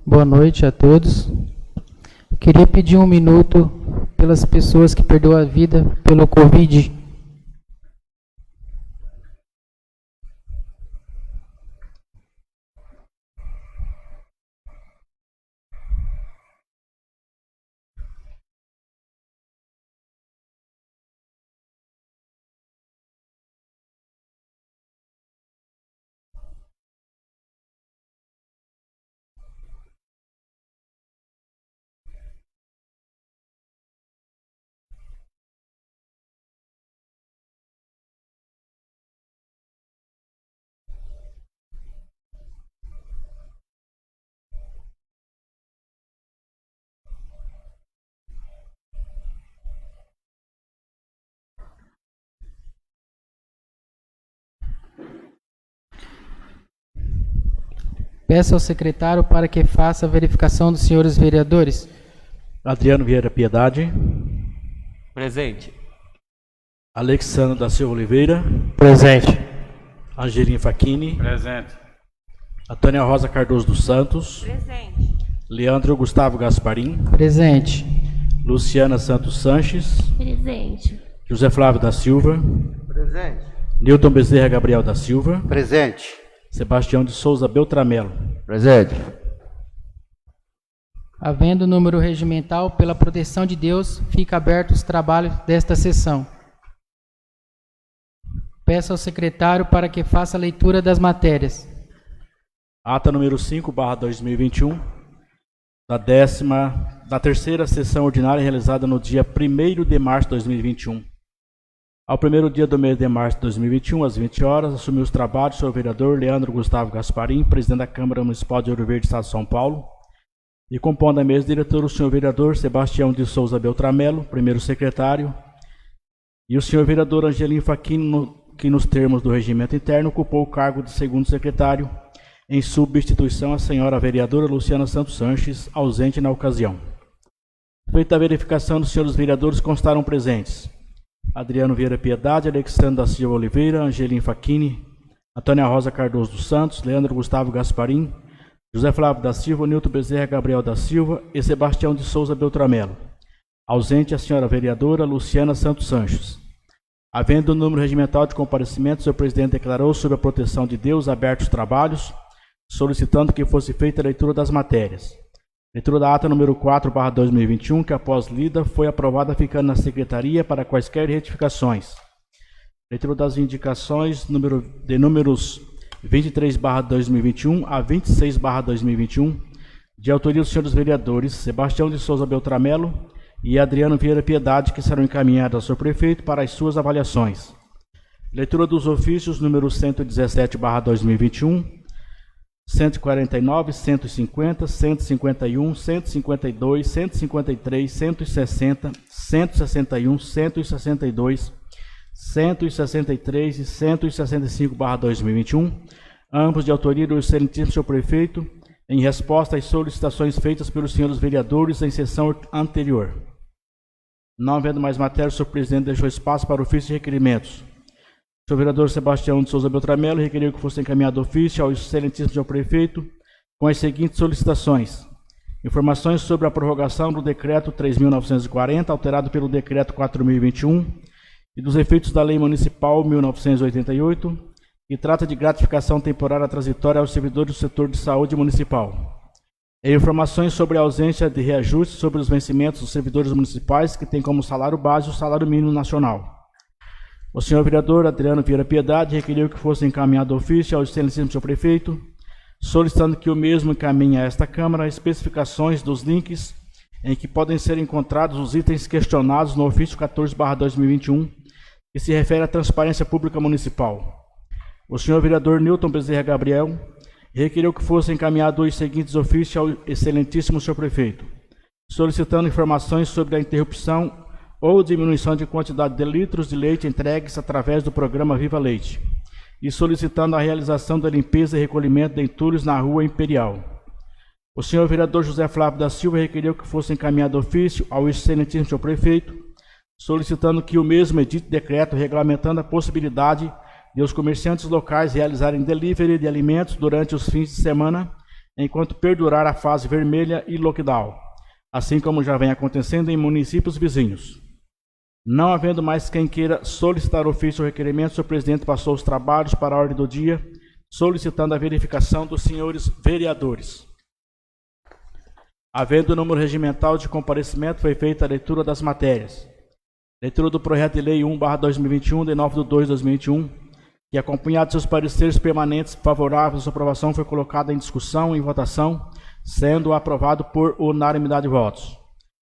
Boa noite a todos. Eu queria pedir um minuto pelas pessoas que perderam a vida pelo Covid. Peço ao secretário para que faça a verificação dos senhores vereadores. Adriano Vieira Piedade. Presente. Alexandre da Silva Oliveira. Presente. Angelim Facchini. Presente. Antônia Rosa Cardoso dos Santos. Presente. Leandro Gustavo Gasparim. Presente. Luciana Santos Sanches. Presente. José Flávio da Silva. Presente. Newton Bezerra Gabriel da Silva. Presente. Sebastião de Souza Beltramelo. Presente. Havendo número regimental, pela proteção de Deus, fica aberto os trabalhos desta sessão. Peço ao secretário para que faça a leitura das matérias. Ata número 5/2021, da terceira sessão ordinária realizada no dia 1º de março de 2021. Ao primeiro dia do mês de março de 2021, às 20 horas, assumiu os trabalhos o senhor vereador Leandro Gustavo Gasparim, presidente da Câmara Municipal de Ouro Verde, Estado de São Paulo, e compondo a mesa diretora o senhor vereador Sebastião de Souza Beltramelo, primeiro secretário, e o senhor vereador Angelim Facchini, que nos termos do regimento interno ocupou o cargo de segundo secretário, em substituição à senhora vereadora Luciana Santos Sanches, ausente na ocasião. Feita a verificação, dos senhores vereadores constaram presentes Adriano Vieira Piedade, Alexandre da Silva Oliveira, Angelim Facchini, Antônia Rosa Cardoso dos Santos, Leandro Gustavo Gasparim, José Flávio da Silva, Nilton Bezerra Gabriel da Silva e Sebastião de Souza Beltramelo. Ausente a senhora vereadora Luciana Santos Sanches. Havendo o número regimental de comparecimentos, o senhor presidente declarou, sob a proteção de Deus, abertos os trabalhos, solicitando que fosse feita a leitura das matérias. Leitura da ata número 4/2021, que após lida foi aprovada ficando na secretaria para quaisquer retificações. Leitura das indicações de números 23/2021 a 26/2021, de autoria dos senhores vereadores Sebastião de Souza Beltramelo e Adriano Vieira Piedade, que serão encaminhadas ao senhor prefeito para as suas avaliações. Leitura dos ofícios números 117/2021, 149, 150, 151, 152, 153, 160, 161, 162, 163 e 165/2021, ambos de autoria do excelentíssimo senhor prefeito, em resposta às solicitações feitas pelos senhores vereadores em sessão anterior. Não havendo mais matéria, o senhor presidente deixou espaço para ofício e requerimentos. O senhor vereador Sebastião de Souza Beltramelo requeriu que fosse encaminhado ofício ao excelentíssimo senhor prefeito com as seguintes solicitações: informações sobre a prorrogação do decreto 3.940, alterado pelo decreto 4.021, e dos efeitos da lei municipal 1988, que trata de gratificação temporária transitória aos servidores do setor de saúde municipal. E informações sobre a ausência de reajuste sobre os vencimentos dos servidores municipais que têm como salário base o salário mínimo nacional. O senhor vereador Adriano Vieira Piedade requeriu que fosse encaminhado ofício ao excelentíssimo senhor prefeito, solicitando que o mesmo encaminhe a esta Câmara especificações dos links em que podem ser encontrados os itens questionados no ofício 14/2021, que se refere à transparência pública municipal. O senhor vereador Nilton Bezerra Gabriel requeriu que fosse encaminhado os seguintes ofícios ao excelentíssimo senhor prefeito, solicitando informações sobre a interrupção ou diminuição de quantidade de litros de leite entregues através do programa Viva Leite, e solicitando a realização da limpeza e recolhimento de entulhos na Rua Imperial. O senhor vereador José Flávio da Silva requeriu que fosse encaminhado ofício ao excelentíssimo senhor prefeito, solicitando que o mesmo edite decreto regulamentando a possibilidade de os comerciantes locais realizarem delivery de alimentos durante os fins de semana enquanto perdurar a fase vermelha e lockdown, assim como já vem acontecendo em municípios vizinhos. Não havendo mais quem queira solicitar ofício ou requerimento, o presidente passou os trabalhos para a ordem do dia, solicitando a verificação dos senhores vereadores. Havendo o número regimental de comparecimento, foi feita a leitura das matérias. Leitura do projeto de lei 1/2021, de 9/2/2021, que, acompanhado de seus pareceres permanentes favoráveis à sua aprovação, foi colocada em discussão e em votação, sendo aprovado por unanimidade de votos.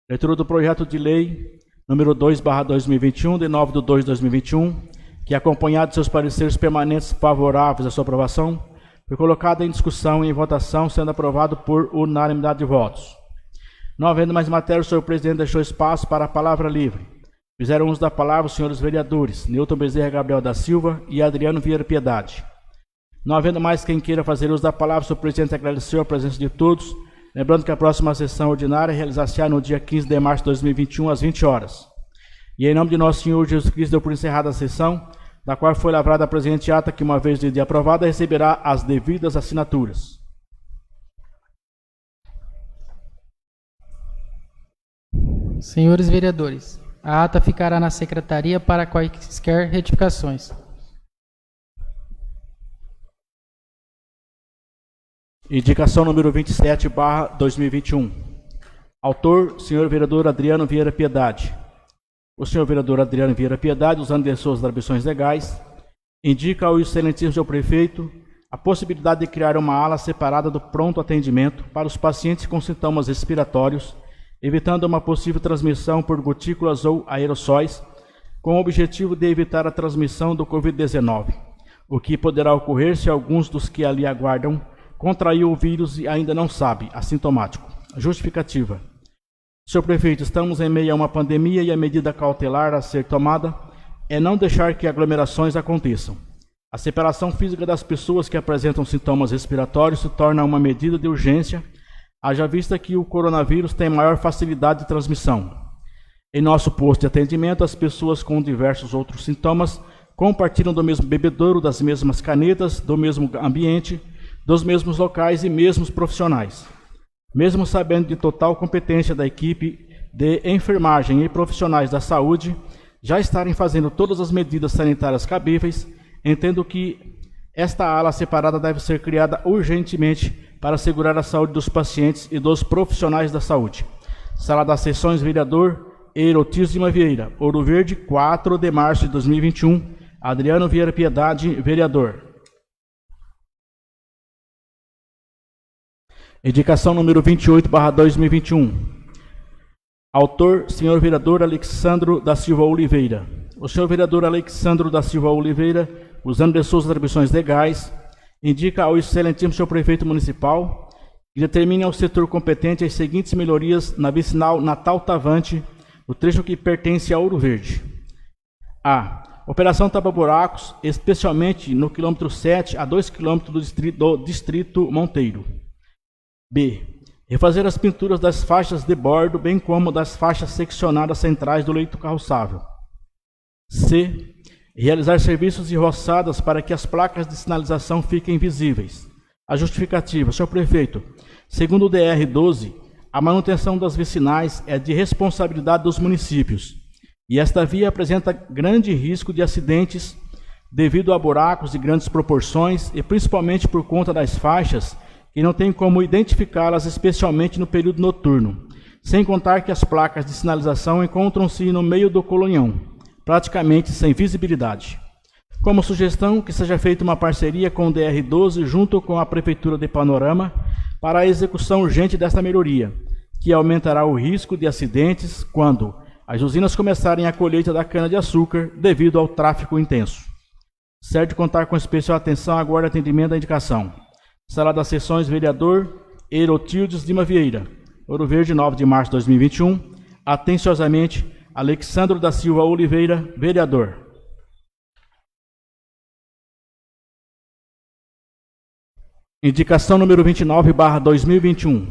Leitura do projeto de lei número 2/2021, de 9/2/2021, que, acompanhado de seus pareceres permanentes favoráveis à sua aprovação, foi colocada em discussão e em votação, sendo aprovado por unanimidade de votos. Não havendo mais matéria, o senhor presidente deixou espaço para a palavra livre. Fizeram uso da palavra os senhores vereadores Newton Bezerra Gabriel da Silva e Adriano Vieira Piedade. Não havendo mais quem queira fazer uso da palavra, o senhor presidente agradeceu a presença de todos, lembrando que a próxima sessão ordinária realizar-se-á no dia 15 de março de 2021, às 20 horas. E em nome de nosso Senhor Jesus Cristo, deu por encerrada a sessão, da qual foi lavrada a presente ata, que, uma vez de aprovada, receberá as devidas assinaturas. Senhores vereadores, a ata ficará na secretaria para quaisquer retificações. Indicação número 27/2021. Autor, senhor vereador Adriano Vieira Piedade. O senhor vereador Adriano Vieira Piedade, usando de suas atribuições legais, indica ao excelentíssimo senhor prefeito a possibilidade de criar uma ala separada do pronto atendimento para os pacientes com sintomas respiratórios, evitando uma possível transmissão por gotículas ou aerossóis, com o objetivo de evitar a transmissão do Covid-19, o que poderá ocorrer se alguns dos que ali aguardam contraiu o vírus e ainda não sabe, assintomático. Justificativa. Senhor prefeito, estamos em meio a uma pandemia e a medida cautelar a ser tomada é não deixar que aglomerações aconteçam. A separação física das pessoas que apresentam sintomas respiratórios se torna uma medida de urgência, haja vista que o coronavírus tem maior facilidade de transmissão. Em nosso posto de atendimento, as pessoas com diversos outros sintomas compartilham do mesmo bebedouro, das mesmas canetas, do mesmo ambiente, dos mesmos locais e mesmos profissionais. Mesmo sabendo de total competência da equipe de enfermagem e profissionais da saúde já estarem fazendo todas as medidas sanitárias cabíveis, entendo que esta ala separada deve ser criada urgentemente para assegurar a saúde dos pacientes e dos profissionais da saúde. Sala das Sessões, vereador Herotis Lima Vieira, Ouro Verde, 4 de março de 2021. Adriano Vieira Piedade, vereador. Indicação número 28/2021. Autor, senhor vereador Alexandro da Silva Oliveira. O senhor vereador Alexandro da Silva Oliveira, usando de suas atribuições legais, indica ao excelentíssimo senhor prefeito municipal que determine ao setor competente as seguintes melhorias na vicinal Natal Tavante, no trecho que pertence a Ouro Verde. A. Operação tapa-buracos, especialmente no quilômetro 7 a 2 km do distrito Monteiro. B. Refazer as pinturas das faixas de bordo, bem como das faixas seccionadas centrais do leito carroçável. C. Realizar serviços de roçadas para que as placas de sinalização fiquem visíveis. A justificativa, senhor prefeito, segundo o DR 12, a manutenção das vicinais é de responsabilidade dos municípios, e esta via apresenta grande risco de acidentes devido a buracos de grandes proporções e principalmente por conta das faixas que não tem como identificá-las, especialmente no período noturno, sem contar que as placas de sinalização encontram-se no meio do colonião, praticamente sem visibilidade. Como sugestão, que seja feita uma parceria com o DR12 junto com a Prefeitura de Panorama para a execução urgente desta melhoria, que aumentará o risco de acidentes quando as usinas começarem a colheita da cana-de-açúcar devido ao tráfego intenso. Certo contar com especial atenção, aguardo atendimento da indicação. Sala das Sessões, vereador Herotildes Lima Vieira, Ouro Verde, 9 de março de 2021. Atenciosamente, Alexandro da Silva Oliveira, vereador. Indicação número 29/2021.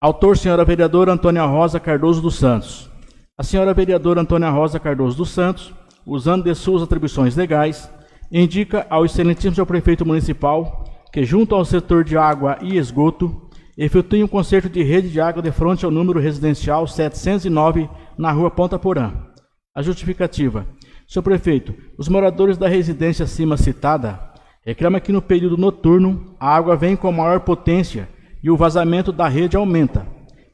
Autor, senhora vereadora Antônia Rosa Cardoso dos Santos. A senhora vereadora Antônia Rosa Cardoso dos Santos, usando de suas atribuições legais, indica ao excelentíssimo senhor prefeito municipal que, junto ao setor de água e esgoto, efetuem um conserto de rede de água de frente ao número residencial 709, na rua Ponta Porã. A justificativa. Senhor Prefeito, os moradores da residência acima citada reclamam que no período noturno a água vem com maior potência e o vazamento da rede aumenta,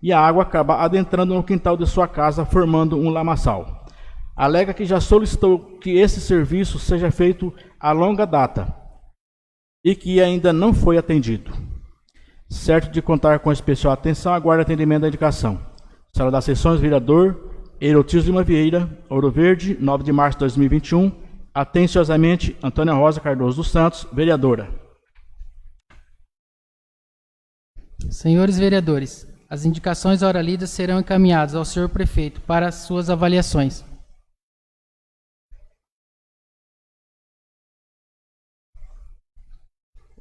e a água acaba adentrando no quintal de sua casa, formando um lamaçal. Alega que já solicitou que esse serviço seja feito a longa data e que ainda não foi atendido. Certo de contar com especial atenção, aguarda atendimento da indicação. Sala das Sessões, vereador Herotis Lima Vieira, Ouro Verde, 9 de março de 2021. Atenciosamente, Antônia Rosa Cardoso dos Santos, vereadora. Senhores vereadores, as indicações ora lidas serão encaminhadas ao senhor prefeito para suas avaliações.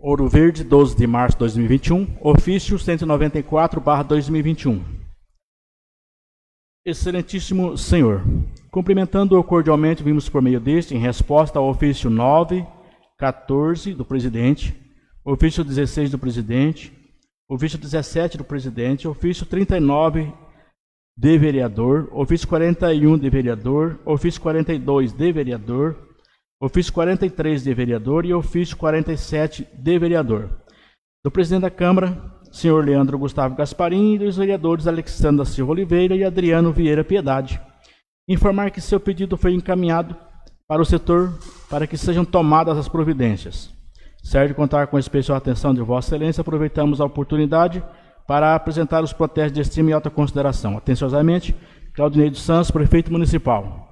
Ouro Verde, 12 de março de 2021, ofício 194/2021. Excelentíssimo senhor, cumprimentando-o cordialmente, vimos por meio deste, em resposta ao ofício 9/14 do presidente, ofício 16 do presidente, ofício 17 do presidente, ofício 39 de vereador, ofício 41 de vereador, ofício 42 de vereador, ofício 43 de vereador e ofício 47 de vereador. Do presidente da Câmara, senhor Leandro Gustavo Gasparim, e dos vereadores Alexandra Silva Oliveira e Adriano Vieira Piedade. Informar que seu pedido foi encaminhado para o setor para que sejam tomadas as providências. Certo de contar com a especial atenção de Vossa Excelência, aproveitamos a oportunidade para apresentar os protestos de estima e alta consideração. Atenciosamente, Claudinei dos Santos, prefeito municipal.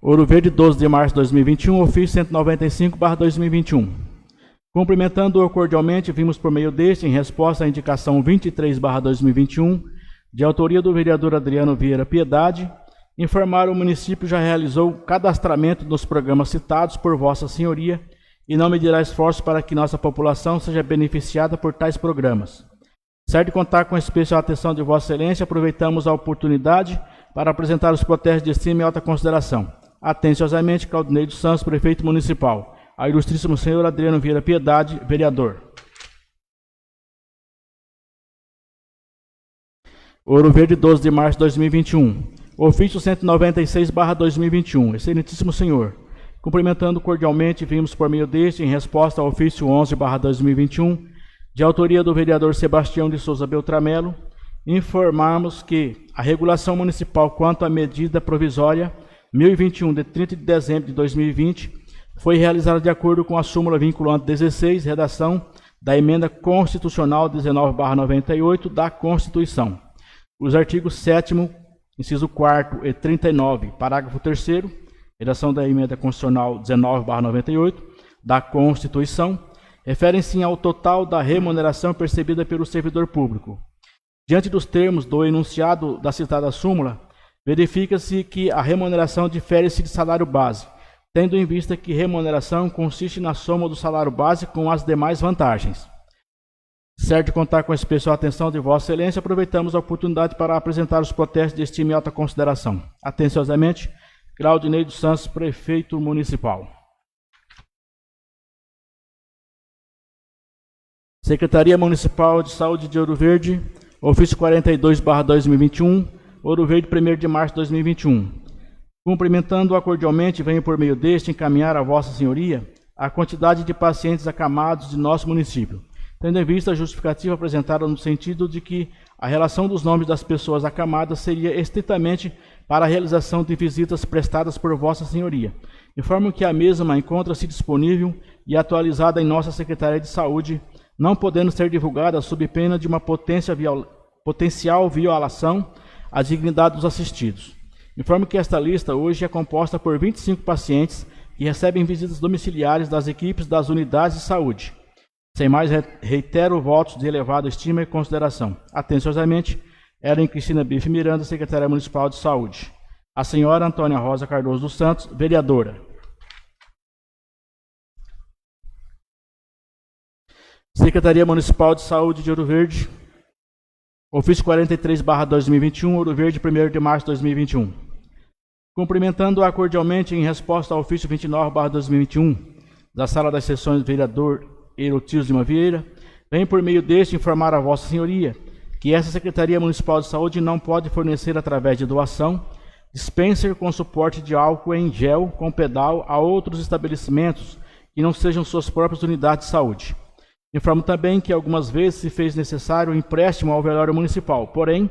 Ouro Verde, 12 de março de 2021, ofício 195/2021. Cumprimentando-o cordialmente, vimos por meio deste, em resposta à indicação 23/2021, de autoria do vereador Adriano Vieira Piedade, informar o município já realizou cadastramento nos programas citados por Vossa Senhoria e não medirá esforço para que nossa população seja beneficiada por tais programas. Certo de contar com a especial atenção de Vossa Excelência, aproveitamos a oportunidade para apresentar os protestos de estima e alta consideração. Atenciosamente, Claudinei dos Santos, prefeito municipal. A ilustríssimo senhor Adriano Vieira Piedade, vereador. Ouro Verde, 12 de março de 2021. Ofício 196/2021. Excelentíssimo senhor, cumprimentando cordialmente, vimos por meio deste, em resposta ao ofício 11/2021, de autoria do vereador Sebastião de Souza Beltramelo, informarmos que a regulação municipal quanto à medida provisória 1021, de 30 de dezembro de 2020, foi realizada de acordo com a súmula vinculante 16, redação da emenda constitucional 19/98 da Constituição. Os artigos 7º, inciso 4º e 39, parágrafo 3º, redação da emenda constitucional 19/98 da Constituição, referem-se ao total da remuneração percebida pelo servidor público. Diante dos termos do enunciado da citada súmula, verifica-se que a remuneração difere-se de salário base, tendo em vista que remuneração consiste na soma do salário base com as demais vantagens. Certo de contar com a especial atenção de Vossa Excelência, aproveitamos a oportunidade para apresentar os protestos de estima e alta consideração. Atenciosamente, Claudinei dos Santos, prefeito municipal. Secretaria Municipal de Saúde de Ouro Verde, ofício 42/2021, Ouro Verde, 1º de março de 2021. Cumprimentando-a cordialmente, venho por meio deste encaminhar a Vossa Senhoria a quantidade de pacientes acamados de nosso município, tendo em vista a justificativa apresentada no sentido de que a relação dos nomes das pessoas acamadas seria estritamente para a realização de visitas prestadas por Vossa Senhoria. Informo que a mesma encontra-se disponível e atualizada em nossa Secretaria de Saúde, não podendo ser divulgada sob pena de uma potencial violação à dignidade dos assistidos. Informo que esta lista hoje é composta por 25 pacientes que recebem visitas domiciliares das equipes das unidades de saúde. Sem mais, reitero votos de elevada estima e consideração. Atenciosamente, Ellen Cristina Bife Miranda, Secretária Municipal de Saúde. A senhora Antônia Rosa Cardoso dos Santos, vereadora. Secretaria Municipal de Saúde de Ouro Verde, ofício 43/2021, Ouro Verde, 1º de março de 2021. Cumprimentando-a cordialmente em resposta ao ofício 29/2021 da Sala das Sessões do vereador Erotísio Lima Vieira, venho por meio deste informar a Vossa Senhoria que essa Secretaria Municipal de Saúde não pode fornecer através de doação dispenser com suporte de álcool em gel com pedal a outros estabelecimentos que não sejam suas próprias unidades de saúde. Informo também que algumas vezes se fez necessário o empréstimo ao velório municipal, porém,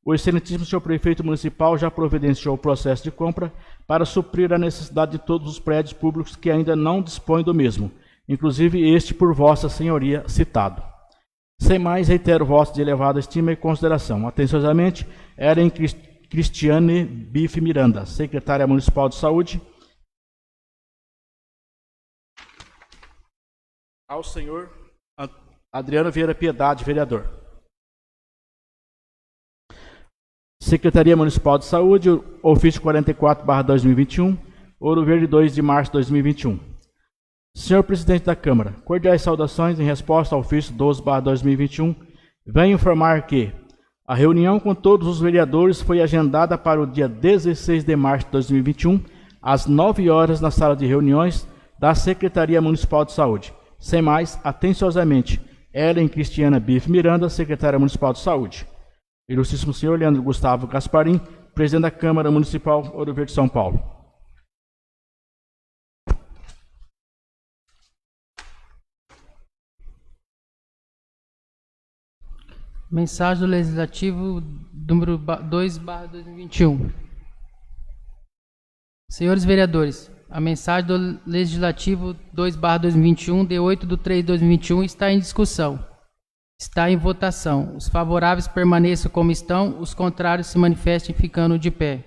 o excelentíssimo senhor prefeito municipal já providenciou o processo de compra para suprir a necessidade de todos os prédios públicos que ainda não dispõem do mesmo, inclusive este por Vossa Senhoria citado. Sem mais, reitero o voto de elevada estima e consideração. Atenciosamente, Ellen Cristiane Bife Miranda, secretária municipal de saúde. Ao senhor Adriano Vieira Piedade, vereador. Secretaria Municipal de Saúde, ofício 44/2021, Ouro Verde, 2 de março de 2021. Senhor Presidente da Câmara, cordiais saudações em resposta ao ofício 12/2021, venho informar que a reunião com todos os vereadores foi agendada para o dia 16 de março de 2021, às 9 horas, na sala de reuniões da Secretaria Municipal de Saúde. Sem mais, atenciosamente, Ellen Cristiana Bife Miranda, secretária Municipal de Saúde. Ilustríssimo senhor Leandro Gustavo Gasparim, presidente da Câmara Municipal Ouro Verde, São Paulo. Mensagem do Legislativo número 2/2021. Senhores vereadores, a mensagem do Legislativo 2/2021, de 8/3/2021, está em discussão. Está em votação. Os favoráveis permaneçam como estão, os contrários se manifestem ficando de pé.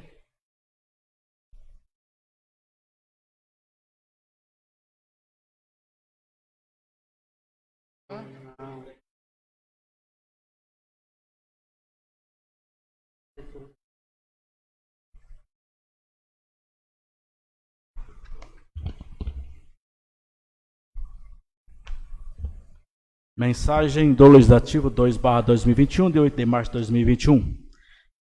Mensagem do Legislativo 2/2021, de 8 de março de 2021.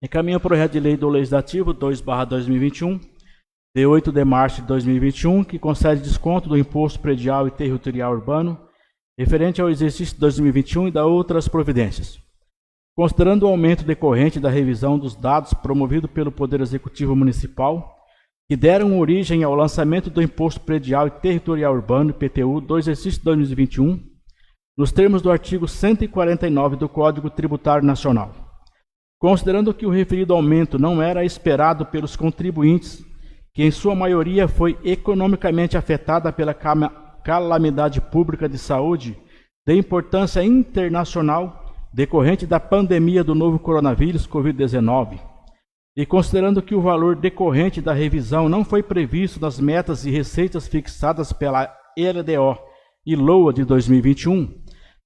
Encaminho o projeto de lei do Legislativo 2/2021, de 8 de março de 2021, que concede desconto do Imposto Predial e Territorial Urbano, referente ao exercício de 2021 e da outras providências. Considerando o aumento decorrente da revisão dos dados promovido pelo Poder Executivo Municipal, que deram origem ao lançamento do Imposto Predial e Territorial Urbano, IPTU, do exercício de 2021, nos termos do artigo 149 do Código Tributário Nacional. Considerando que o referido aumento não era esperado pelos contribuintes, que em sua maioria foi economicamente afetada pela calamidade pública de saúde de importância internacional decorrente da pandemia do novo coronavírus Covid-19, e considerando que o valor decorrente da revisão não foi previsto nas metas e receitas fixadas pela LDO e LOA de 2021,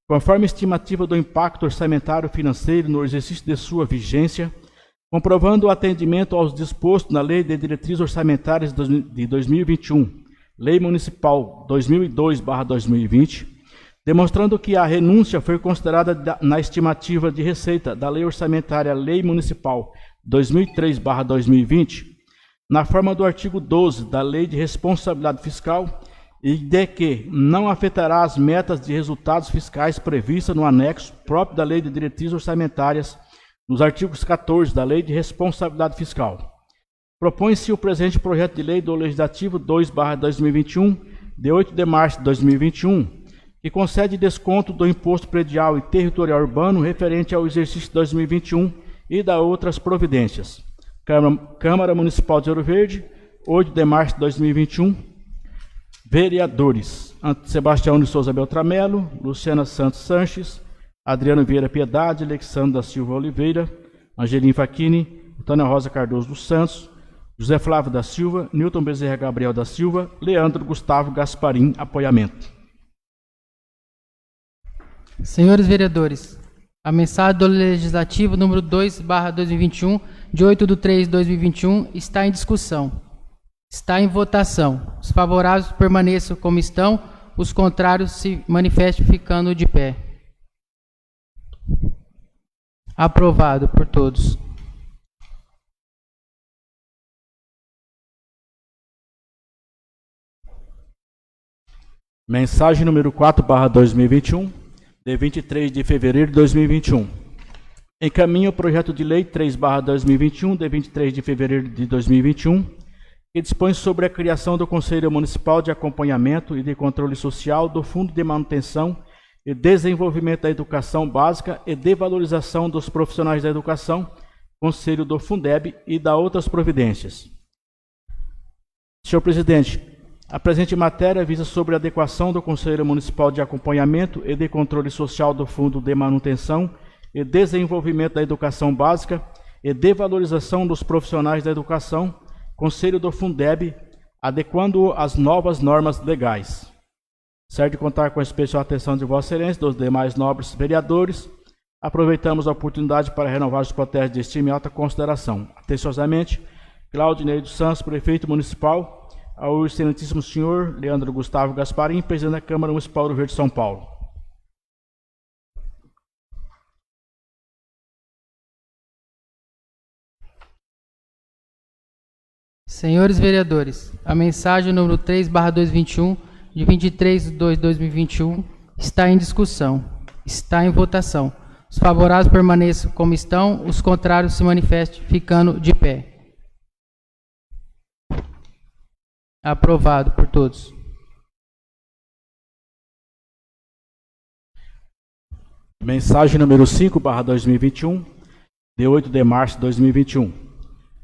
conforme estimativa do impacto orçamentário financeiro no exercício de sua vigência, comprovando o atendimento aos dispostos na Lei de Diretrizes Orçamentárias de 2021, Lei Municipal 2002/2020, demonstrando que a renúncia foi considerada na estimativa de receita da Lei Orçamentária Lei Municipal 2003/2020, na forma do artigo 12 da Lei de Responsabilidade Fiscal, e de que não afetará as metas de resultados fiscais previstas no anexo próprio da Lei de Diretrizes Orçamentárias, nos artigos 14 da Lei de Responsabilidade Fiscal. Propõe-se o presente projeto de lei do Legislativo 2/2021, de 8 de março de 2021, que concede desconto do Imposto Predial e Territorial Urbano referente ao exercício de 2021 e da outras providências. Câmara Municipal de Ouro Verde, 8 de março de 2021. Vereadores: Sebastião de Souza Beltramelo, Luciana Santos Sanches, Adriano Vieira Piedade, Alexandre da Silva Oliveira, Angelim Facchini, Antônia Rosa Cardoso dos Santos, José Flávio da Silva, Newton Bezerra Gabriel da Silva, Leandro Gustavo Gasparim. Apoiamento. Senhores vereadores, a mensagem do Legislativo número 2/2021, de 8/3/2021, está em discussão. Está em votação. Os favoráveis permaneçam como estão, os contrários se manifestem ficando de pé. Aprovado por todos. Mensagem número 4/2021, de 23 de fevereiro de 2021. Encaminho o projeto de lei 3/2021, de 23 de fevereiro de 2021, que dispõe sobre a criação do Conselho Municipal de Acompanhamento e de Controle Social do Fundo de Manutenção e Desenvolvimento da Educação Básica e de Valorização dos Profissionais da Educação, Conselho do Fundeb e da outras providências. Senhor presidente, a presente matéria visa sobre a adequação do Conselho Municipal de Acompanhamento e de Controle Social do Fundo de Manutenção e Desenvolvimento da Educação Básica e de Valorização dos Profissionais da Educação, Conselho do Fundeb, adequando-o às novas normas legais. Certo de contar com a especial atenção de Vossa Excelência e dos demais nobres vereadores, aproveitamos a oportunidade para renovar os protestos de estima e alta consideração. Atenciosamente, Claudinei dos Santos, Prefeito Municipal, ao Excelentíssimo Senhor Leandro Gustavo Gasparim, Presidente da Câmara Municipal do Rio Verde de São Paulo. Senhores vereadores, a mensagem número 3/2021, de 23/2/2021, está em discussão. Está em votação. Os favoráveis permaneçam como estão, os contrários se manifestem, ficando de pé. Aprovado por todos. Mensagem número 5/2021, de 8 de março de 2021.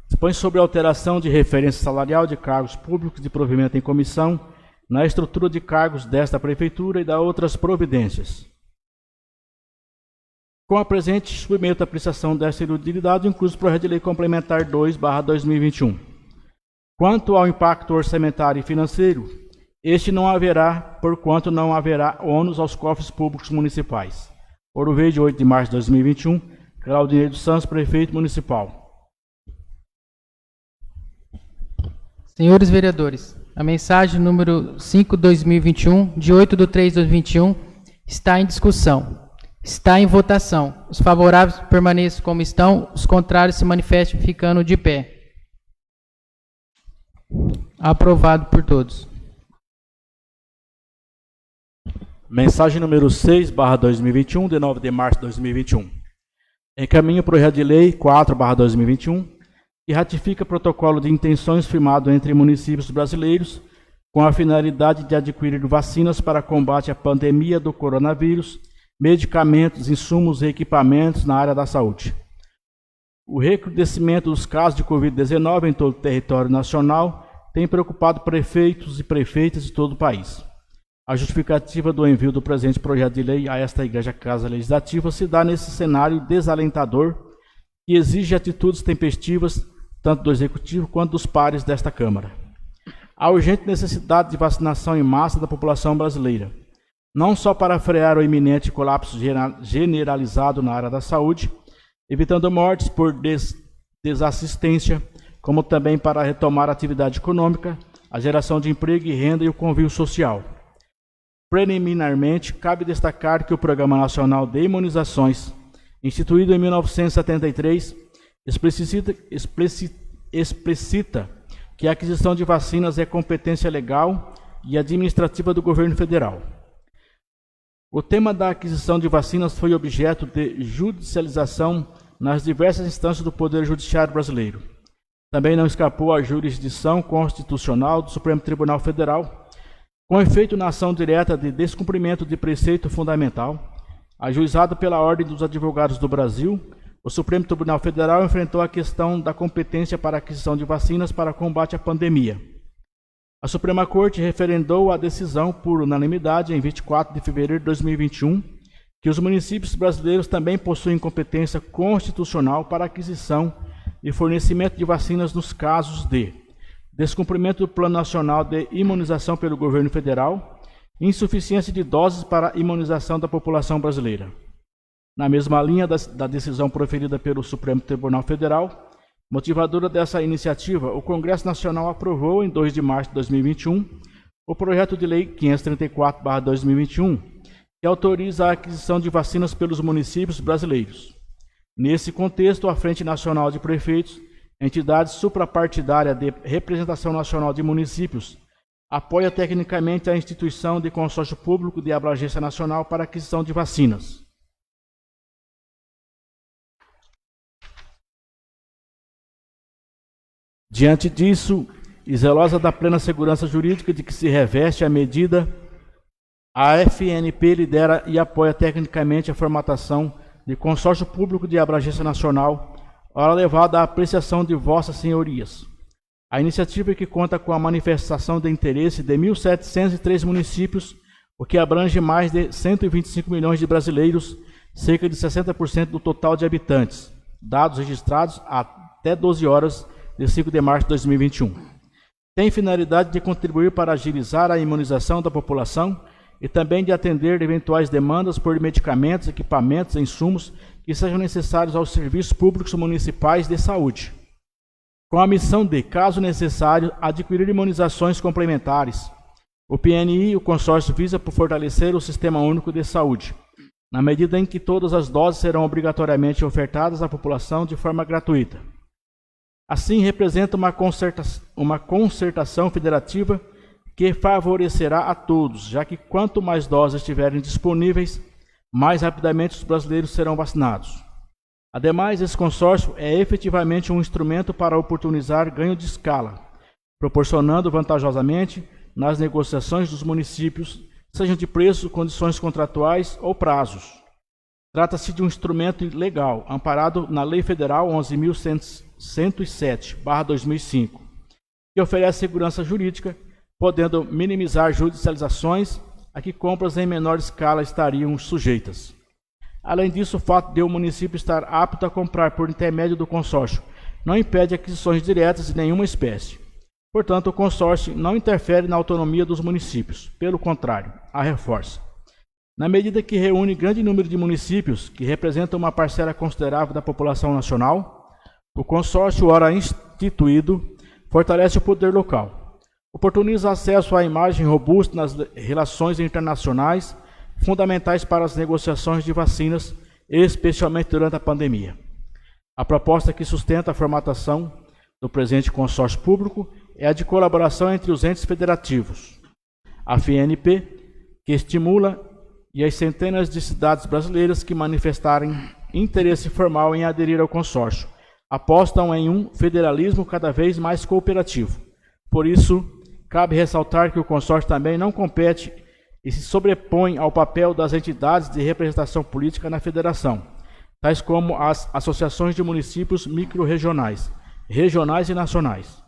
Dispõe sobre a alteração de referência salarial de cargos públicos de provimento em comissão na estrutura de cargos desta Prefeitura e da outras providências. Com a presente, submeto a apreciação desta inutilidade, incluso o projeto de lei complementar 2/2021. Quanto ao impacto orçamentário e financeiro, este não haverá, porquanto não haverá ônus aos cofres públicos municipais. Ouro Verde, 8 de março de 2021, Claudinei dos Santos, Prefeito Municipal. Senhores vereadores, a mensagem número 5/2021, de 8/3/2021, está em discussão. Está em votação. Os favoráveis permaneçam como estão, os contrários se manifestem, ficando de pé. Aprovado por todos. Mensagem número 6/2021, de 9 de março de 2021. Encaminho o projeto de lei 4/2021, que ratifica protocolo de intenções firmado entre municípios brasileiros com a finalidade de adquirir vacinas para combate à pandemia do coronavírus, medicamentos, insumos e equipamentos na área da saúde. O recrudescimento dos casos de Covid-19 em todo o território nacional tem preocupado prefeitos e prefeitas de todo o país. A justificativa do envio do presente projeto de lei a esta Igreja Casa Legislativa se dá nesse cenário desalentador que exige atitudes tempestivas tanto do Executivo quanto dos pares desta Câmara. Há urgente necessidade de vacinação em massa da população brasileira, não só para frear o iminente colapso generalizado na área da saúde, evitando mortes por desassistência, como também para retomar a atividade econômica, a geração de emprego e renda e o convívio social. Preliminarmente, cabe destacar que o Programa Nacional de Imunizações, instituído em 1973, explicita que a aquisição de vacinas é competência legal e administrativa do governo federal. O tema da aquisição de vacinas foi objeto de judicialização nas diversas instâncias do Poder Judiciário brasileiro. Também não escapou à jurisdição constitucional do Supremo Tribunal Federal, com efeito na ação direta de descumprimento de preceito fundamental, ajuizado pela Ordem dos Advogados do Brasil. O Supremo Tribunal Federal enfrentou a questão da competência para a aquisição de vacinas para combate à pandemia. A Suprema Corte referendou a decisão por unanimidade em 24 de fevereiro de 2021, que os municípios brasileiros também possuem competência constitucional para a aquisição e fornecimento de vacinas nos casos de descumprimento do Plano Nacional de Imunização pelo Governo Federal e insuficiência de doses para a imunização da população brasileira. Na mesma linha da decisão proferida pelo Supremo Tribunal Federal, motivadora dessa iniciativa, o Congresso Nacional aprovou, em 2 de março de 2021, o projeto de lei 534/2021, que autoriza a aquisição de vacinas pelos municípios brasileiros. Nesse contexto, a Frente Nacional de Prefeitos, entidade suprapartidária de representação nacional de municípios apoia tecnicamente a instituição de consórcio público de abrangência nacional para aquisição de vacinas. Diante disso, e zelosa da plena segurança jurídica de que se reveste a medida, a FNP lidera e apoia tecnicamente a formatação de consórcio público de abrangência nacional, ora levada à apreciação de vossas senhorias. A iniciativa que conta com a manifestação de interesse de 1.703 municípios, o que abrange mais de 125 milhões de brasileiros, cerca de 60% do total de habitantes, dados registrados até 12 horas de 5 de março de 2021. Tem finalidade de contribuir para agilizar a imunização da população e também de atender eventuais demandas por medicamentos, equipamentos e insumos que sejam necessários aos serviços públicos municipais de saúde, com a missão de, caso necessário, adquirir imunizações complementares. O PNI e o consórcio visa por fortalecer o Sistema Único de Saúde, na medida em que todas as doses serão obrigatoriamente ofertadas à população de forma gratuita. Assim, representa uma concertação federativa que favorecerá a todos, já que quanto mais doses estiverem disponíveis, mais rapidamente os brasileiros serão vacinados. Ademais, esse consórcio é efetivamente um instrumento para oportunizar ganho de escala, proporcionando vantajosamente nas negociações dos municípios, sejam de preço, condições contratuais ou prazos. Trata-se de um instrumento legal, amparado na Lei Federal 11.107/2005, que oferece segurança jurídica, podendo minimizar judicializações a que compras em menor escala estariam sujeitas. Além disso, o fato de o município estar apto a comprar por intermédio do consórcio não impede aquisições diretas de nenhuma espécie. Portanto, o consórcio não interfere na autonomia dos municípios, pelo contrário, a reforça. Na medida que reúne grande número de municípios, que representam uma parcela considerável da população nacional, o consórcio, ora instituído, fortalece o poder local, oportuniza acesso à imagem robusta nas relações internacionais, fundamentais para as negociações de vacinas, especialmente durante a pandemia. A proposta que sustenta a formatação do presente consórcio público é a de colaboração entre os entes federativos, a FNP, que estimula, e as centenas de cidades brasileiras que manifestarem interesse formal em aderir ao consórcio, apostam em um federalismo cada vez mais cooperativo. Por isso, cabe ressaltar que o consórcio também não compete e se sobrepõe ao papel das entidades de representação política na federação, tais como as associações de municípios microrregionais, regionais e nacionais.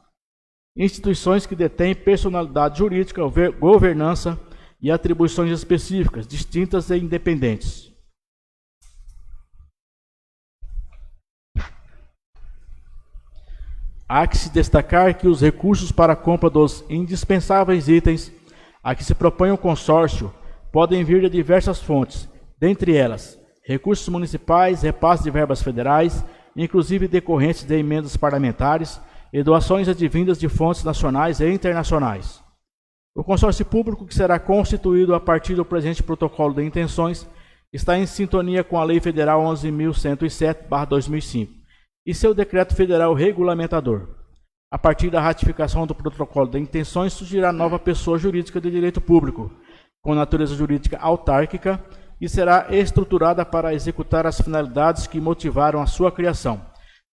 Instituições que detêm personalidade jurídica, governança e atribuições específicas, distintas e independentes. Há que se destacar que os recursos para a compra dos indispensáveis itens a que se propõe o consórcio podem vir de diversas fontes, dentre elas recursos municipais, repasse de verbas federais, inclusive decorrentes de emendas parlamentares e doações advindas de fontes nacionais e internacionais. O consórcio público, que será constituído a partir do presente protocolo de intenções, está em sintonia com a Lei Federal 11.107/2005 e seu decreto federal regulamentador. A partir da ratificação do protocolo de intenções, surgirá nova pessoa jurídica de direito público, com natureza jurídica autárquica, e será estruturada para executar as finalidades que motivaram a sua criação,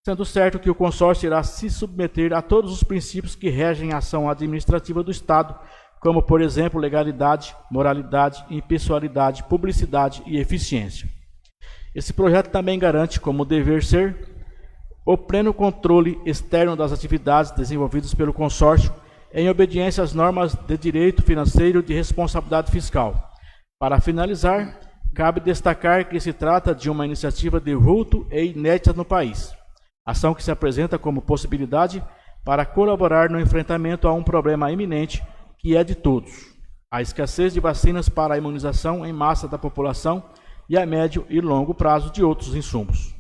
sendo certo que o consórcio irá se submeter a todos os princípios que regem a ação administrativa do Estado, como, por exemplo, legalidade, moralidade, impessoalidade, publicidade e eficiência. Esse projeto também garante, como dever ser, o pleno controle externo das atividades desenvolvidas pelo consórcio em obediência às normas de direito financeiro e de responsabilidade fiscal. Para finalizar, cabe destacar que se trata de uma iniciativa de vulto e inédita no país, ação que se apresenta como possibilidade para colaborar no enfrentamento a um problema iminente que é de todos, a escassez de vacinas para a imunização em massa da população e a médio e longo prazo de outros insumos.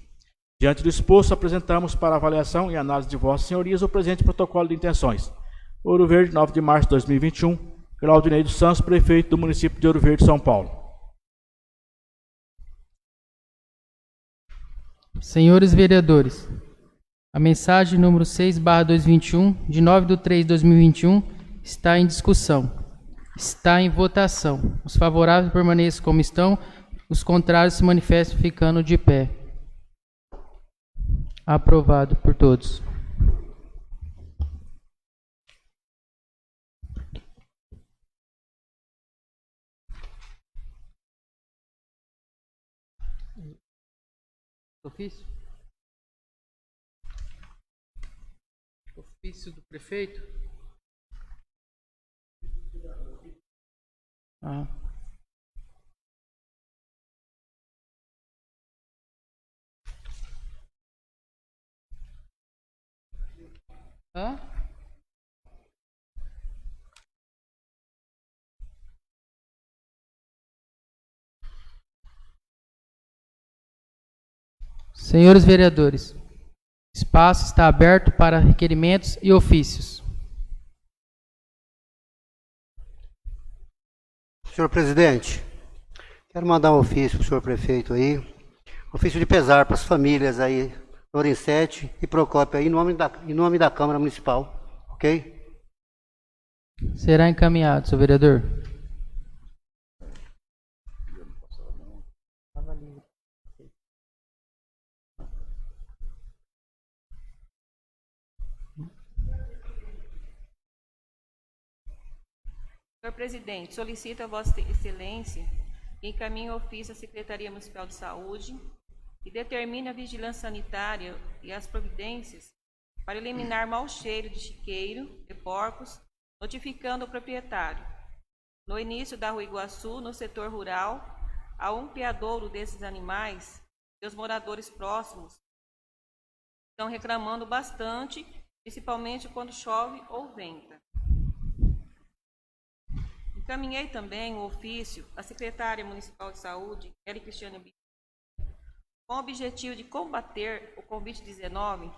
Diante do exposto, apresentamos para avaliação e análise de vossas senhorias o presente protocolo de intenções. Ouro Verde, 9 de março de 2021, Claudinei dos Santos, prefeito do município de Ouro Verde, São Paulo. Senhores vereadores, a mensagem número 6/2021, de 9/3/2021, está em discussão. Está em votação. Os favoráveis permaneçam como estão, os contrários se manifestam ficando de pé. Aprovado por todos. Ofício? Ofício do prefeito? Ah. Hã? Senhores vereadores, espaço está aberto para requerimentos e ofícios. Senhor presidente, quero mandar um ofício para o senhor prefeito aí, ofício de pesar para as famílias aí, Lorenzetti e Procópio aí, em nome da Câmara Municipal, ok? Será encaminhado, senhor vereador. Senhor presidente, solicito a Vossa Excelência que encaminhe o ofício à Secretaria Municipal de Saúde e determine a vigilância sanitária e as providências para eliminar mau cheiro de chiqueiro de porcos, notificando o proprietário. No início da Rua Iguaçu, no setor rural, há um criadouro desses animais e os moradores próximos estão reclamando bastante, principalmente quando chove ou venta. Encaminhei também o ofício à Secretária Municipal de Saúde, Kelly Cristiane Bittencourt, com o objetivo de combater o Covid-19,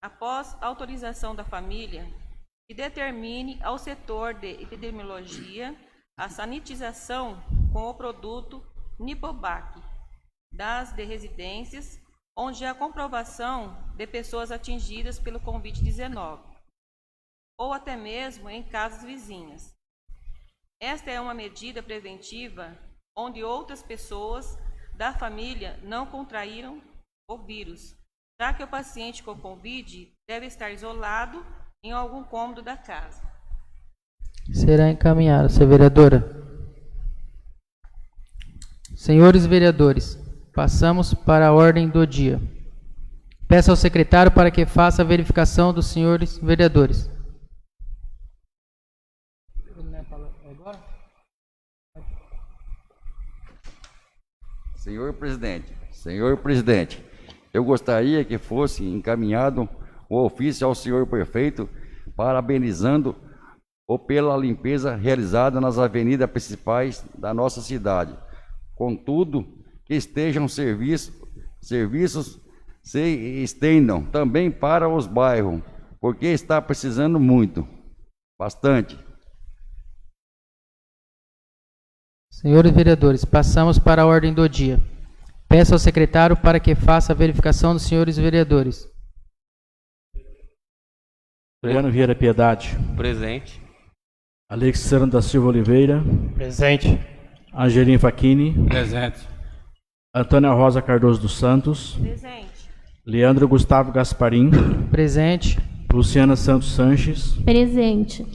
após autorização da família, que determine ao setor de epidemiologia a sanitização com o produto Nipobac das de residências, onde há comprovação de pessoas atingidas pelo Covid-19, ou até mesmo em casas vizinhas. Esta é uma medida preventiva onde outras pessoas da família não contraíram o vírus, já que o paciente com Covid deve estar isolado em algum cômodo da casa. Será encaminhado, senhora vereadora. Senhores vereadores, passamos para a ordem do dia. Peço ao secretário para que faça a verificação dos senhores vereadores. Senhor presidente, eu gostaria que fosse encaminhado o ofício ao senhor prefeito parabenizando pela limpeza realizada nas avenidas principais da nossa cidade. Contudo, que estejam serviços se estendam também para os bairros, porque está precisando muito, bastante. Senhores vereadores, passamos para a ordem do dia. Peço ao secretário para que faça a verificação dos senhores vereadores. Adriano Vieira Piedade. Presente. Alexandre da Silva Oliveira. Presente. Angelim Facchini. Presente. Antônia Rosa Cardoso dos Santos. Presente. Leandro Gustavo Gasparim. Presente. Luciana Santos Sanches. Presente.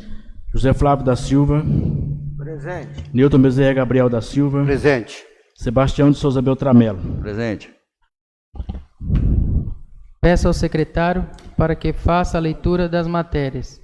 José Flávio da Silva. Presente. Nilton Bezerra Gabriel da Silva. Presente. Sebastião de Souza Beltramelo. Presente. Peço ao secretário para que faça a leitura das matérias.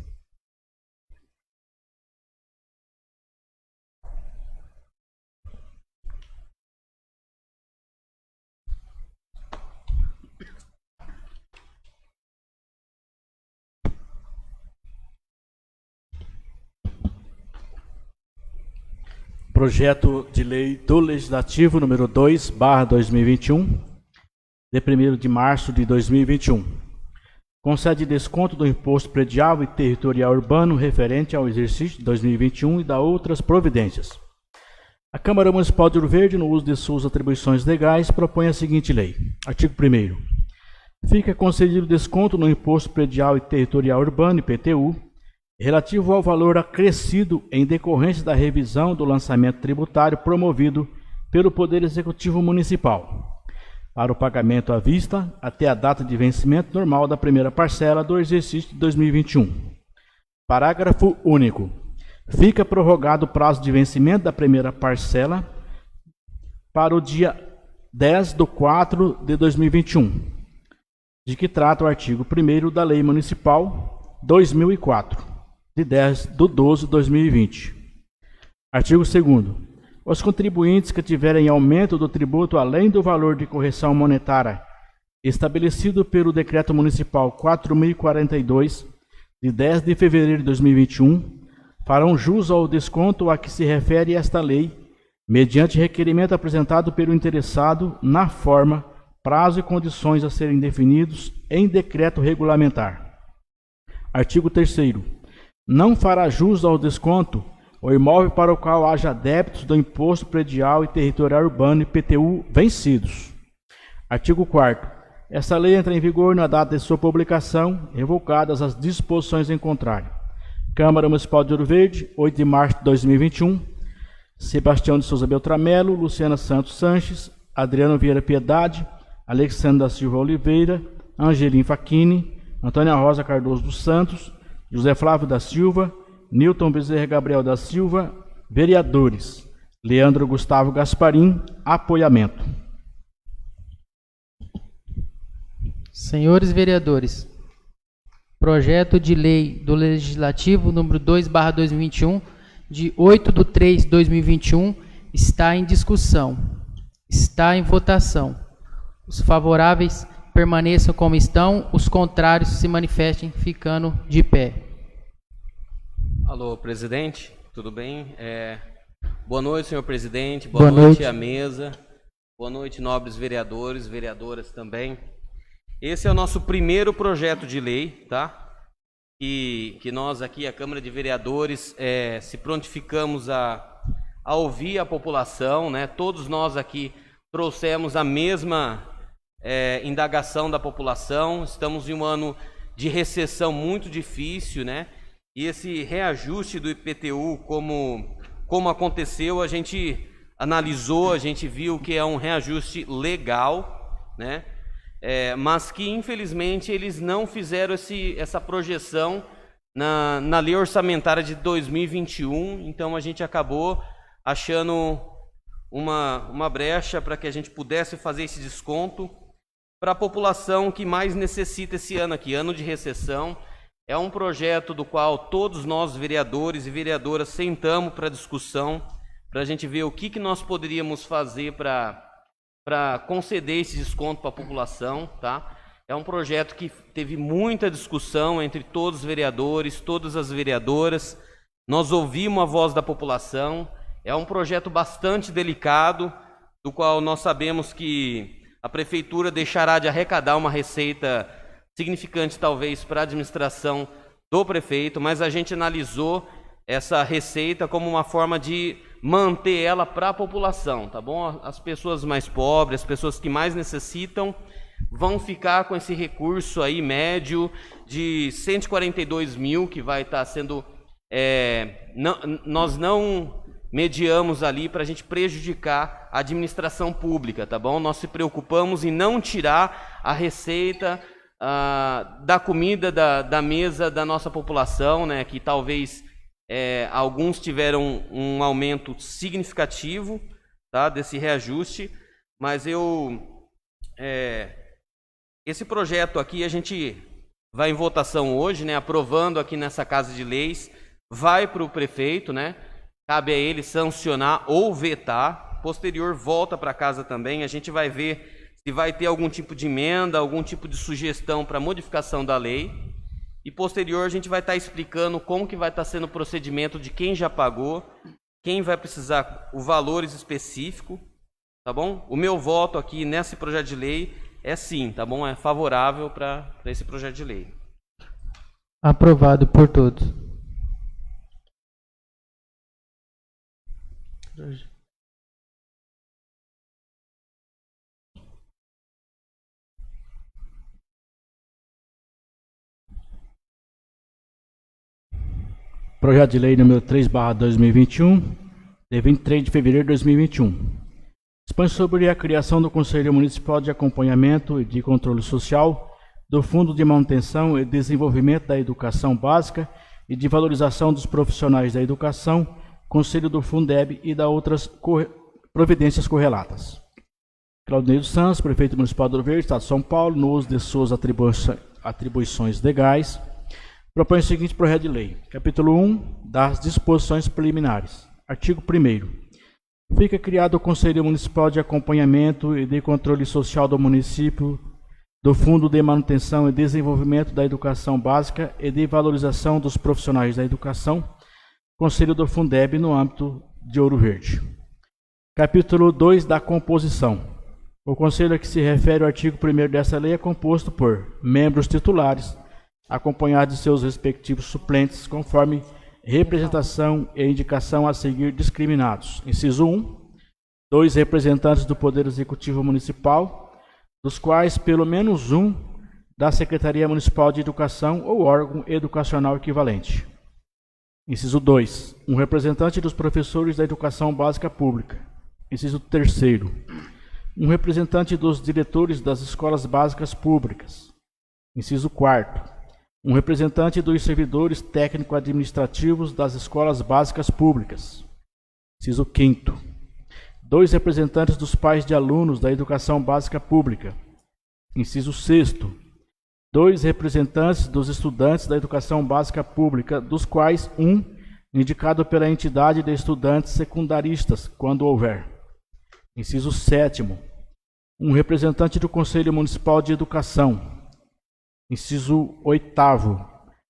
Projeto de Lei do Legislativo número 2/2021, de 1º de março de 2021. Concede desconto do imposto predial e territorial urbano referente ao exercício de 2021 e da outras providências. A Câmara Municipal de Ouro Verde, no uso de suas atribuições legais, propõe a seguinte lei. Artigo 1º. Fica concedido desconto no imposto predial e territorial urbano, IPTU, relativo ao valor acrescido em decorrência da revisão do lançamento tributário promovido pelo Poder Executivo Municipal, para o pagamento à vista até a data de vencimento normal da primeira parcela do exercício de 2021. Parágrafo único. Fica prorrogado o prazo de vencimento da primeira parcela para o dia 10/4 de 2021, de que trata o artigo 1º da Lei Municipal 2004, de 10/12 de 2020. Artigo 2º. Os contribuintes que tiverem aumento do tributo além do valor de correção monetária estabelecido pelo Decreto Municipal 4.042, de 10 de fevereiro de 2021, farão jus ao desconto a que se refere esta lei, mediante requerimento apresentado pelo interessado na forma, prazo e condições a serem definidos em decreto regulamentar. Artigo 3º. Não fará jus ao desconto o imóvel para o qual haja débitos do Imposto Predial e Territorial Urbano IPTU vencidos. Artigo 4º. Esta lei entra em vigor na data de sua publicação, revogadas as disposições em contrário. Câmara Municipal de Ouro Verde, 8 de março de 2021. Sebastião de Souza Beltramelo, Luciana Santos Sanches, Adriano Vieira Piedade, Alexandre da Silva Oliveira, Angelim Facchini, Antônia Rosa Cardoso dos Santos, José Flávio da Silva, Newton Bezerra Gabriel da Silva, vereadores. Leandro Gustavo Gasparim, apoiamento. Senhores vereadores, projeto de lei do Legislativo número 2/2021, de 8/3/2021, está em discussão. Está em votação. Os favoráveis permaneçam como estão, os contrários se manifestem ficando de pé. Alô, presidente, tudo bem? Boa noite, senhor presidente. Boa Boa noite noite à mesa. Boa noite, nobres vereadores, vereadoras também. Esse é o nosso primeiro projeto de lei, tá? Que nós aqui, a Câmara de Vereadores, se prontificamos a ouvir a população, né? Todos nós aqui trouxemos a mesma indagação da população. Estamos em um ano de recessão muito difícil, né? E esse reajuste do IPTU, como aconteceu, a gente analisou, a gente viu que é um reajuste legal, né? Mas que infelizmente eles não fizeram essa projeção na lei orçamentária de 2021, então a gente acabou achando uma brecha para que a gente pudesse fazer esse desconto para a população que mais necessita esse ano aqui, ano de recessão. É um projeto do qual todos nós, vereadores e vereadoras, sentamos para discussão, para a gente ver o que nós poderíamos fazer para conceder esse desconto para a população, tá? É um projeto que teve muita discussão entre todos os vereadores, todas as vereadoras. Nós ouvimos a voz da população. É um projeto bastante delicado, do qual nós sabemos que a prefeitura deixará de arrecadar uma receita significante, talvez, para a administração do prefeito, mas a gente analisou essa receita como uma forma de manter ela para a população, tá bom? As pessoas mais pobres, as pessoas que mais necessitam, vão ficar com esse recurso aí médio de 142 mil, que vai estar sendo... nós não mediamos ali para a gente prejudicar a administração pública, tá bom? Nós se preocupamos em não tirar a receita da comida da mesa da nossa população, né? Que talvez alguns tiveram um aumento significativo, tá? Desse reajuste, mas esse projeto aqui a gente vai em votação hoje, né? Aprovando aqui nessa Casa de Leis, vai para o prefeito, né? Cabe a ele sancionar ou vetar, posterior volta para casa também. A gente vai ver se vai ter algum tipo de emenda, algum tipo de sugestão para modificação da lei. E posterior a gente vai estar explicando como que vai estar sendo o procedimento de quem já pagou, quem vai precisar, o valores específico, tá bom? O meu voto aqui nesse projeto de lei é sim, tá bom? É favorável para esse projeto de lei. Aprovado por todos. Projeto de Lei número 3/2021, de 23 de fevereiro de 2021. Dispõe sobre a criação do Conselho Municipal de Acompanhamento e de Controle Social do Fundo de Manutenção e Desenvolvimento da Educação Básica e de Valorização dos Profissionais da Educação, Conselho do Fundeb e da outras providências correlatas. Claudinei dos Santos, Prefeito Municipal do Ouro Verde, Estado de São Paulo, no uso de suas atribuições legais, propõe o seguinte projeto de lei. Capítulo 1, das disposições preliminares. Artigo 1º. Fica criado o Conselho Municipal de Acompanhamento e de Controle Social do município, do Fundo de Manutenção e Desenvolvimento da Educação Básica e de Valorização dos Profissionais da Educação, Conselho do Fundeb no âmbito de Ouro Verde. Capítulo 2 da composição. O Conselho a que se refere o artigo 1º dessa lei é composto por membros titulares, acompanhados de seus respectivos suplentes, conforme representação e indicação a seguir discriminados. Inciso 1. 2 representantes do Poder Executivo Municipal, dos quais pelo menos um da Secretaria Municipal de Educação ou órgão educacional equivalente. Inciso 2. Um representante dos professores da Educação Básica Pública. Inciso 3º. Um representante dos diretores das escolas básicas públicas. Inciso 4º. Um representante dos servidores técnico-administrativos das escolas básicas públicas. Inciso 5º. 2 representantes dos pais de alunos da educação básica pública. Inciso 6º. 2 representantes dos estudantes da educação básica pública, dos quais um indicado pela entidade de estudantes secundaristas, quando houver. Inciso 7º. Um representante do Conselho Municipal de Educação. Inciso 8º.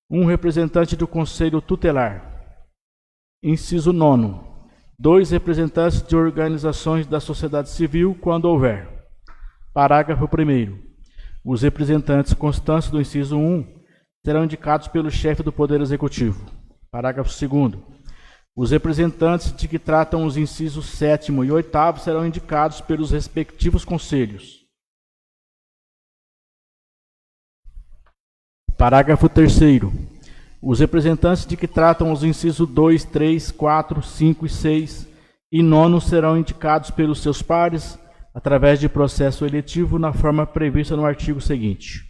Um representante do Conselho Tutelar. Inciso 9º. 2 representantes de organizações da sociedade civil, quando houver. Parágrafo 1º. Os representantes constantes do inciso 1 serão indicados pelo chefe do Poder Executivo. Parágrafo 2º. Os representantes de que tratam os incisos 7º e 8º serão indicados pelos respectivos conselhos. Parágrafo 3º. Os representantes de que tratam os incisos 2, 3, 4, 5 e 6 e 9 serão indicados pelos seus pares através de processo eletivo na forma prevista no artigo seguinte.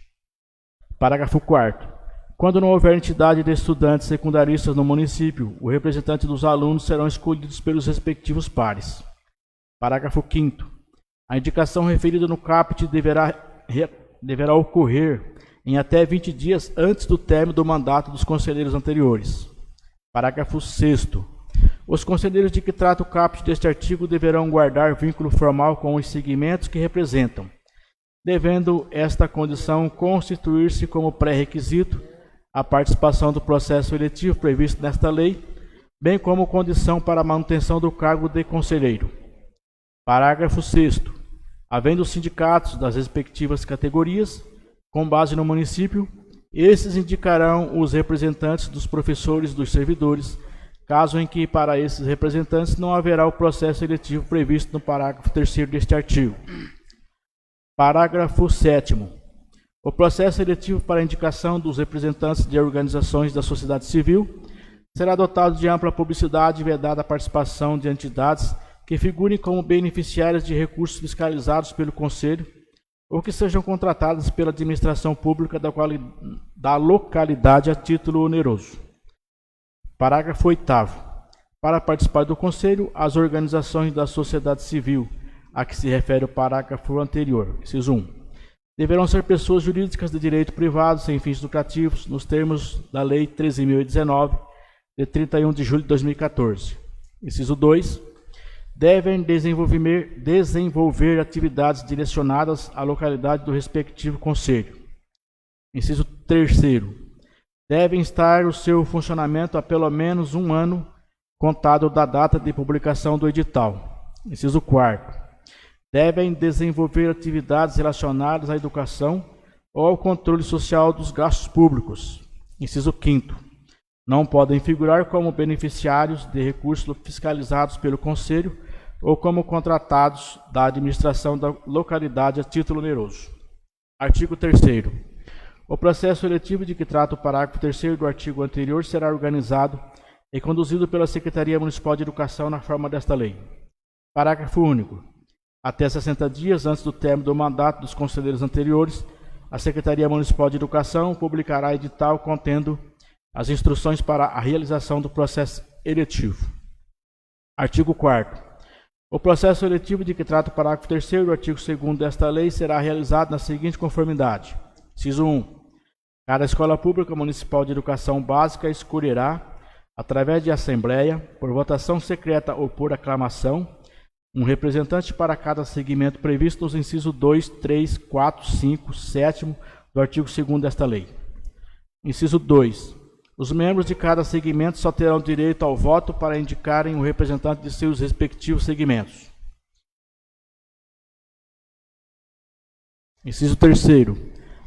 Parágrafo 4º. Quando não houver entidade de estudantes secundaristas no município, o representante dos alunos serão escolhidos pelos respectivos pares. Parágrafo 5º. A indicação referida no caput deverá ocorrer em até 20 dias antes do término do mandato dos conselheiros anteriores. Parágrafo 6º. Os conselheiros de que trata o caput deste artigo deverão guardar vínculo formal com os segmentos que representam, devendo esta condição constituir-se como pré-requisito a participação do processo eletivo previsto nesta lei, bem como condição para a manutenção do cargo de conselheiro. Parágrafo 6º. Havendo os sindicatos das respectivas categorias, com base no município, esses indicarão os representantes dos professores dos servidores, caso em que para esses representantes não haverá o processo eletivo previsto no parágrafo 3º deste artigo. Parágrafo 7º. O processo eletivo para a indicação dos representantes de organizações da sociedade civil será dotado de ampla publicidade e vedada a participação de entidades que figurem como beneficiárias de recursos fiscalizados pelo Conselho ou que sejam contratadas pela administração pública da localidade a título oneroso. Parágrafo 8º. Para participar do Conselho, as organizações da sociedade civil, a que se refere o parágrafo anterior, inciso 1, deverão ser pessoas jurídicas de direito privado sem fins lucrativos, nos termos da Lei 13.019, de 31 de julho de 2014. Inciso 2. Devem desenvolver atividades direcionadas à localidade do respectivo conselho. Inciso 3º. Devem estar o seu funcionamento há pelo menos um ano contado da data de publicação do edital. Inciso 4º. Devem desenvolver atividades relacionadas à educação ou ao controle social dos gastos públicos. Inciso 5º. Não podem figurar como beneficiários de recursos fiscalizados pelo Conselho ou como contratados da administração da localidade a título oneroso. Artigo 3º. O processo eletivo de que trata o parágrafo 3º do artigo anterior será organizado e conduzido pela Secretaria Municipal de Educação na forma desta lei. Parágrafo único. Até 60 dias antes do término do mandato dos conselheiros anteriores, a Secretaria Municipal de Educação publicará edital contendo as instruções para a realização do processo eletivo. Artigo 4º. O processo eletivo de que trata o parágrafo 3º do artigo 2º desta lei será realizado na seguinte conformidade. Inciso 1. Cada escola pública municipal de educação básica escolherá, através de assembleia, por votação secreta ou por aclamação, um representante para cada segmento previsto nos incisos 2, 3, 4, 5, 7 do artigo 2º desta lei. Inciso 2. Os membros de cada segmento só terão direito ao voto para indicarem o representante de seus respectivos segmentos. Inciso 3º.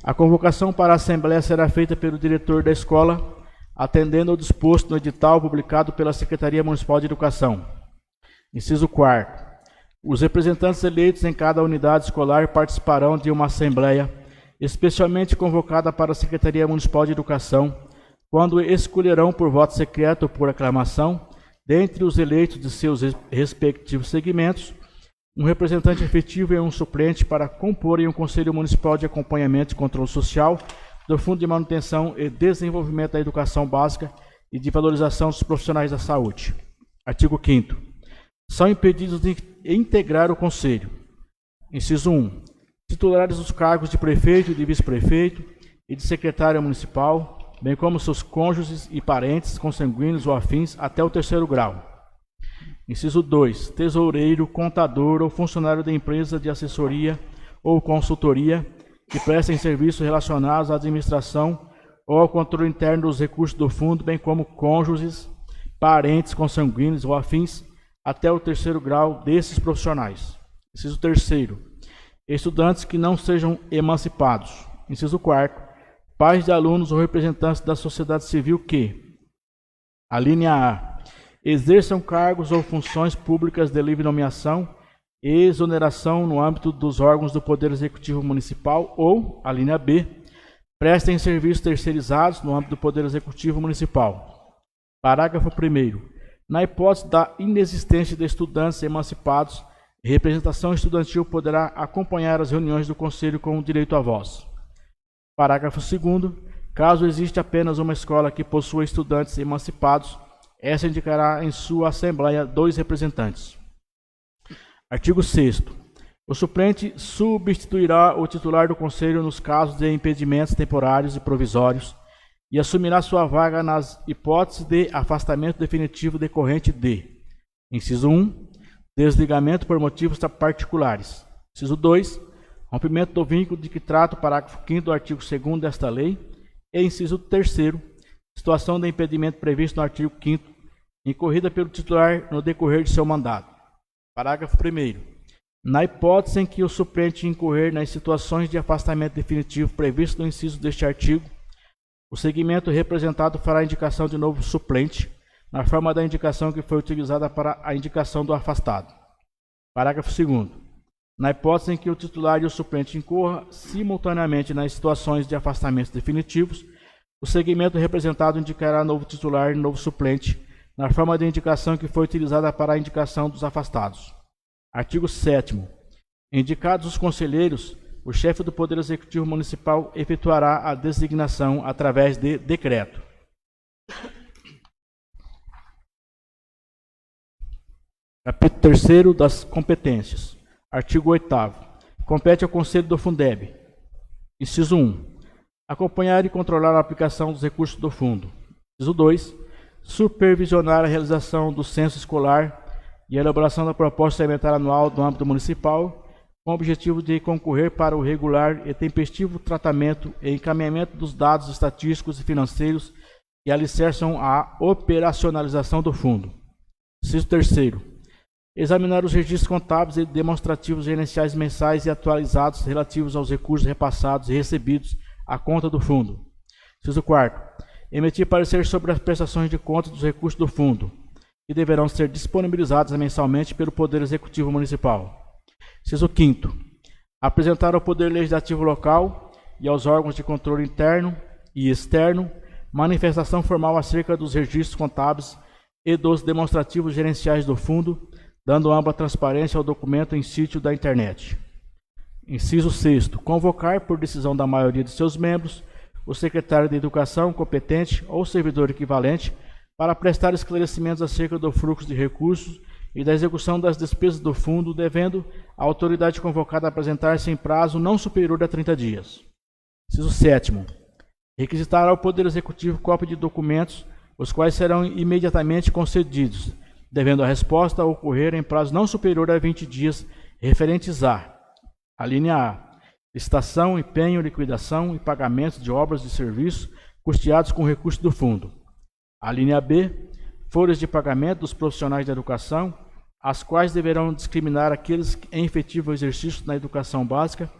A convocação para a Assembleia será feita pelo diretor da escola, atendendo ao disposto no edital publicado pela Secretaria Municipal de Educação. Inciso 4º. Os representantes eleitos em cada unidade escolar participarão de uma Assembleia, especialmente convocada para a Secretaria Municipal de Educação, quando escolherão por voto secreto ou por aclamação, dentre os eleitos de seus respectivos segmentos, um representante efetivo e um suplente para comporem o Conselho Municipal de Acompanhamento e Controle Social do Fundo de Manutenção e Desenvolvimento da Educação Básica e de Valorização dos Profissionais da Saúde. Artigo 5º. São impedidos de integrar o Conselho. Inciso 1. Titulares dos cargos de prefeito, de vice-prefeito e de secretário municipal, bem como seus cônjuges e parentes consanguíneos ou afins até o 3º grau. Inciso 2. Tesoureiro, contador ou funcionário da empresa de assessoria ou consultoria que prestem serviços relacionados à administração ou ao controle interno dos recursos do fundo, bem como cônjuges, parentes consanguíneos ou afins até o 3º grau desses profissionais. Inciso 3º. Estudantes que não sejam emancipados. Inciso 4º. Pais de alunos ou representantes da sociedade civil que, a linha A, exerçam cargos ou funções públicas de livre nomeação e exoneração no âmbito dos órgãos do Poder Executivo Municipal ou, a linha B, prestem serviços terceirizados no âmbito do Poder Executivo Municipal. Parágrafo 1º. Na hipótese da inexistência de estudantes emancipados, a representação estudantil poderá acompanhar as reuniões do Conselho com direito à voz. Parágrafo 2º. Caso exista apenas uma escola que possua estudantes emancipados, essa indicará em sua Assembleia 2 representantes. Artigo 6º. O suplente substituirá o titular do Conselho nos casos de impedimentos temporários e provisórios e assumirá sua vaga nas hipóteses de afastamento definitivo decorrente de: inciso 1, desligamento por motivos particulares. Inciso 2, rompimento do vínculo de que trata o parágrafo 5º do artigo 2º desta lei. E inciso 3º, situação de impedimento previsto no artigo 5º, incorrida pelo titular no decorrer de seu mandato. Parágrafo 1º. Na hipótese em que o suplente incorrer nas situações de afastamento definitivo previsto no inciso deste artigo, o segmento representado fará a indicação de novo suplente, na forma da indicação que foi utilizada para a indicação do afastado. Parágrafo 2º. Na hipótese em que o titular e o suplente incorram simultaneamente nas situações de afastamentos definitivos, o segmento representado indicará novo titular e novo suplente, na forma de indicação que foi utilizada para a indicação dos afastados. Artigo 7º. Indicados os conselheiros, o chefe do Poder Executivo Municipal efetuará a designação através de decreto. Capítulo 3º das competências. Artigo 8º. Compete ao Conselho do Fundeb. Inciso 1. Acompanhar e controlar a aplicação dos recursos do Fundo. Inciso 2. Supervisionar a realização do censo escolar e a elaboração da proposta alimentar anual do âmbito municipal, com o objetivo de concorrer para o regular e tempestivo tratamento e encaminhamento dos dados estatísticos e financeiros que alicerçam a operacionalização do Fundo. Inciso 3º. Examinar os registros contábeis e demonstrativos gerenciais mensais e atualizados relativos aos recursos repassados e recebidos à conta do Fundo. Inciso 4º. Emitir parecer sobre as prestações de contas dos recursos do Fundo, que deverão ser disponibilizadas mensalmente pelo Poder Executivo Municipal. Inciso 5º. Apresentar ao Poder Legislativo local e aos órgãos de controle interno e externo manifestação formal acerca dos registros contábeis e dos demonstrativos gerenciais do fundo, dando ampla transparência ao documento em sítio da internet. Inciso 6º. Convocar, por decisão da maioria de seus membros, o secretário de Educação competente ou servidor equivalente para prestar esclarecimentos acerca do fluxo de recursos e da execução das despesas do fundo, devendo a autoridade convocada apresentar-se em prazo não superior a 30 dias. Inciso 7º. Requisitar ao Poder Executivo cópia de documentos, os quais serão imediatamente concedidos, devendo a resposta ocorrer em prazo não superior a 20 dias, referentes a linha A, licitação, empenho, liquidação e pagamento de obras e serviços custeados com recursos do fundo. A linha B, folhas de pagamento dos profissionais da educação, as quais deverão discriminar aqueles em efetivo exercício na educação básica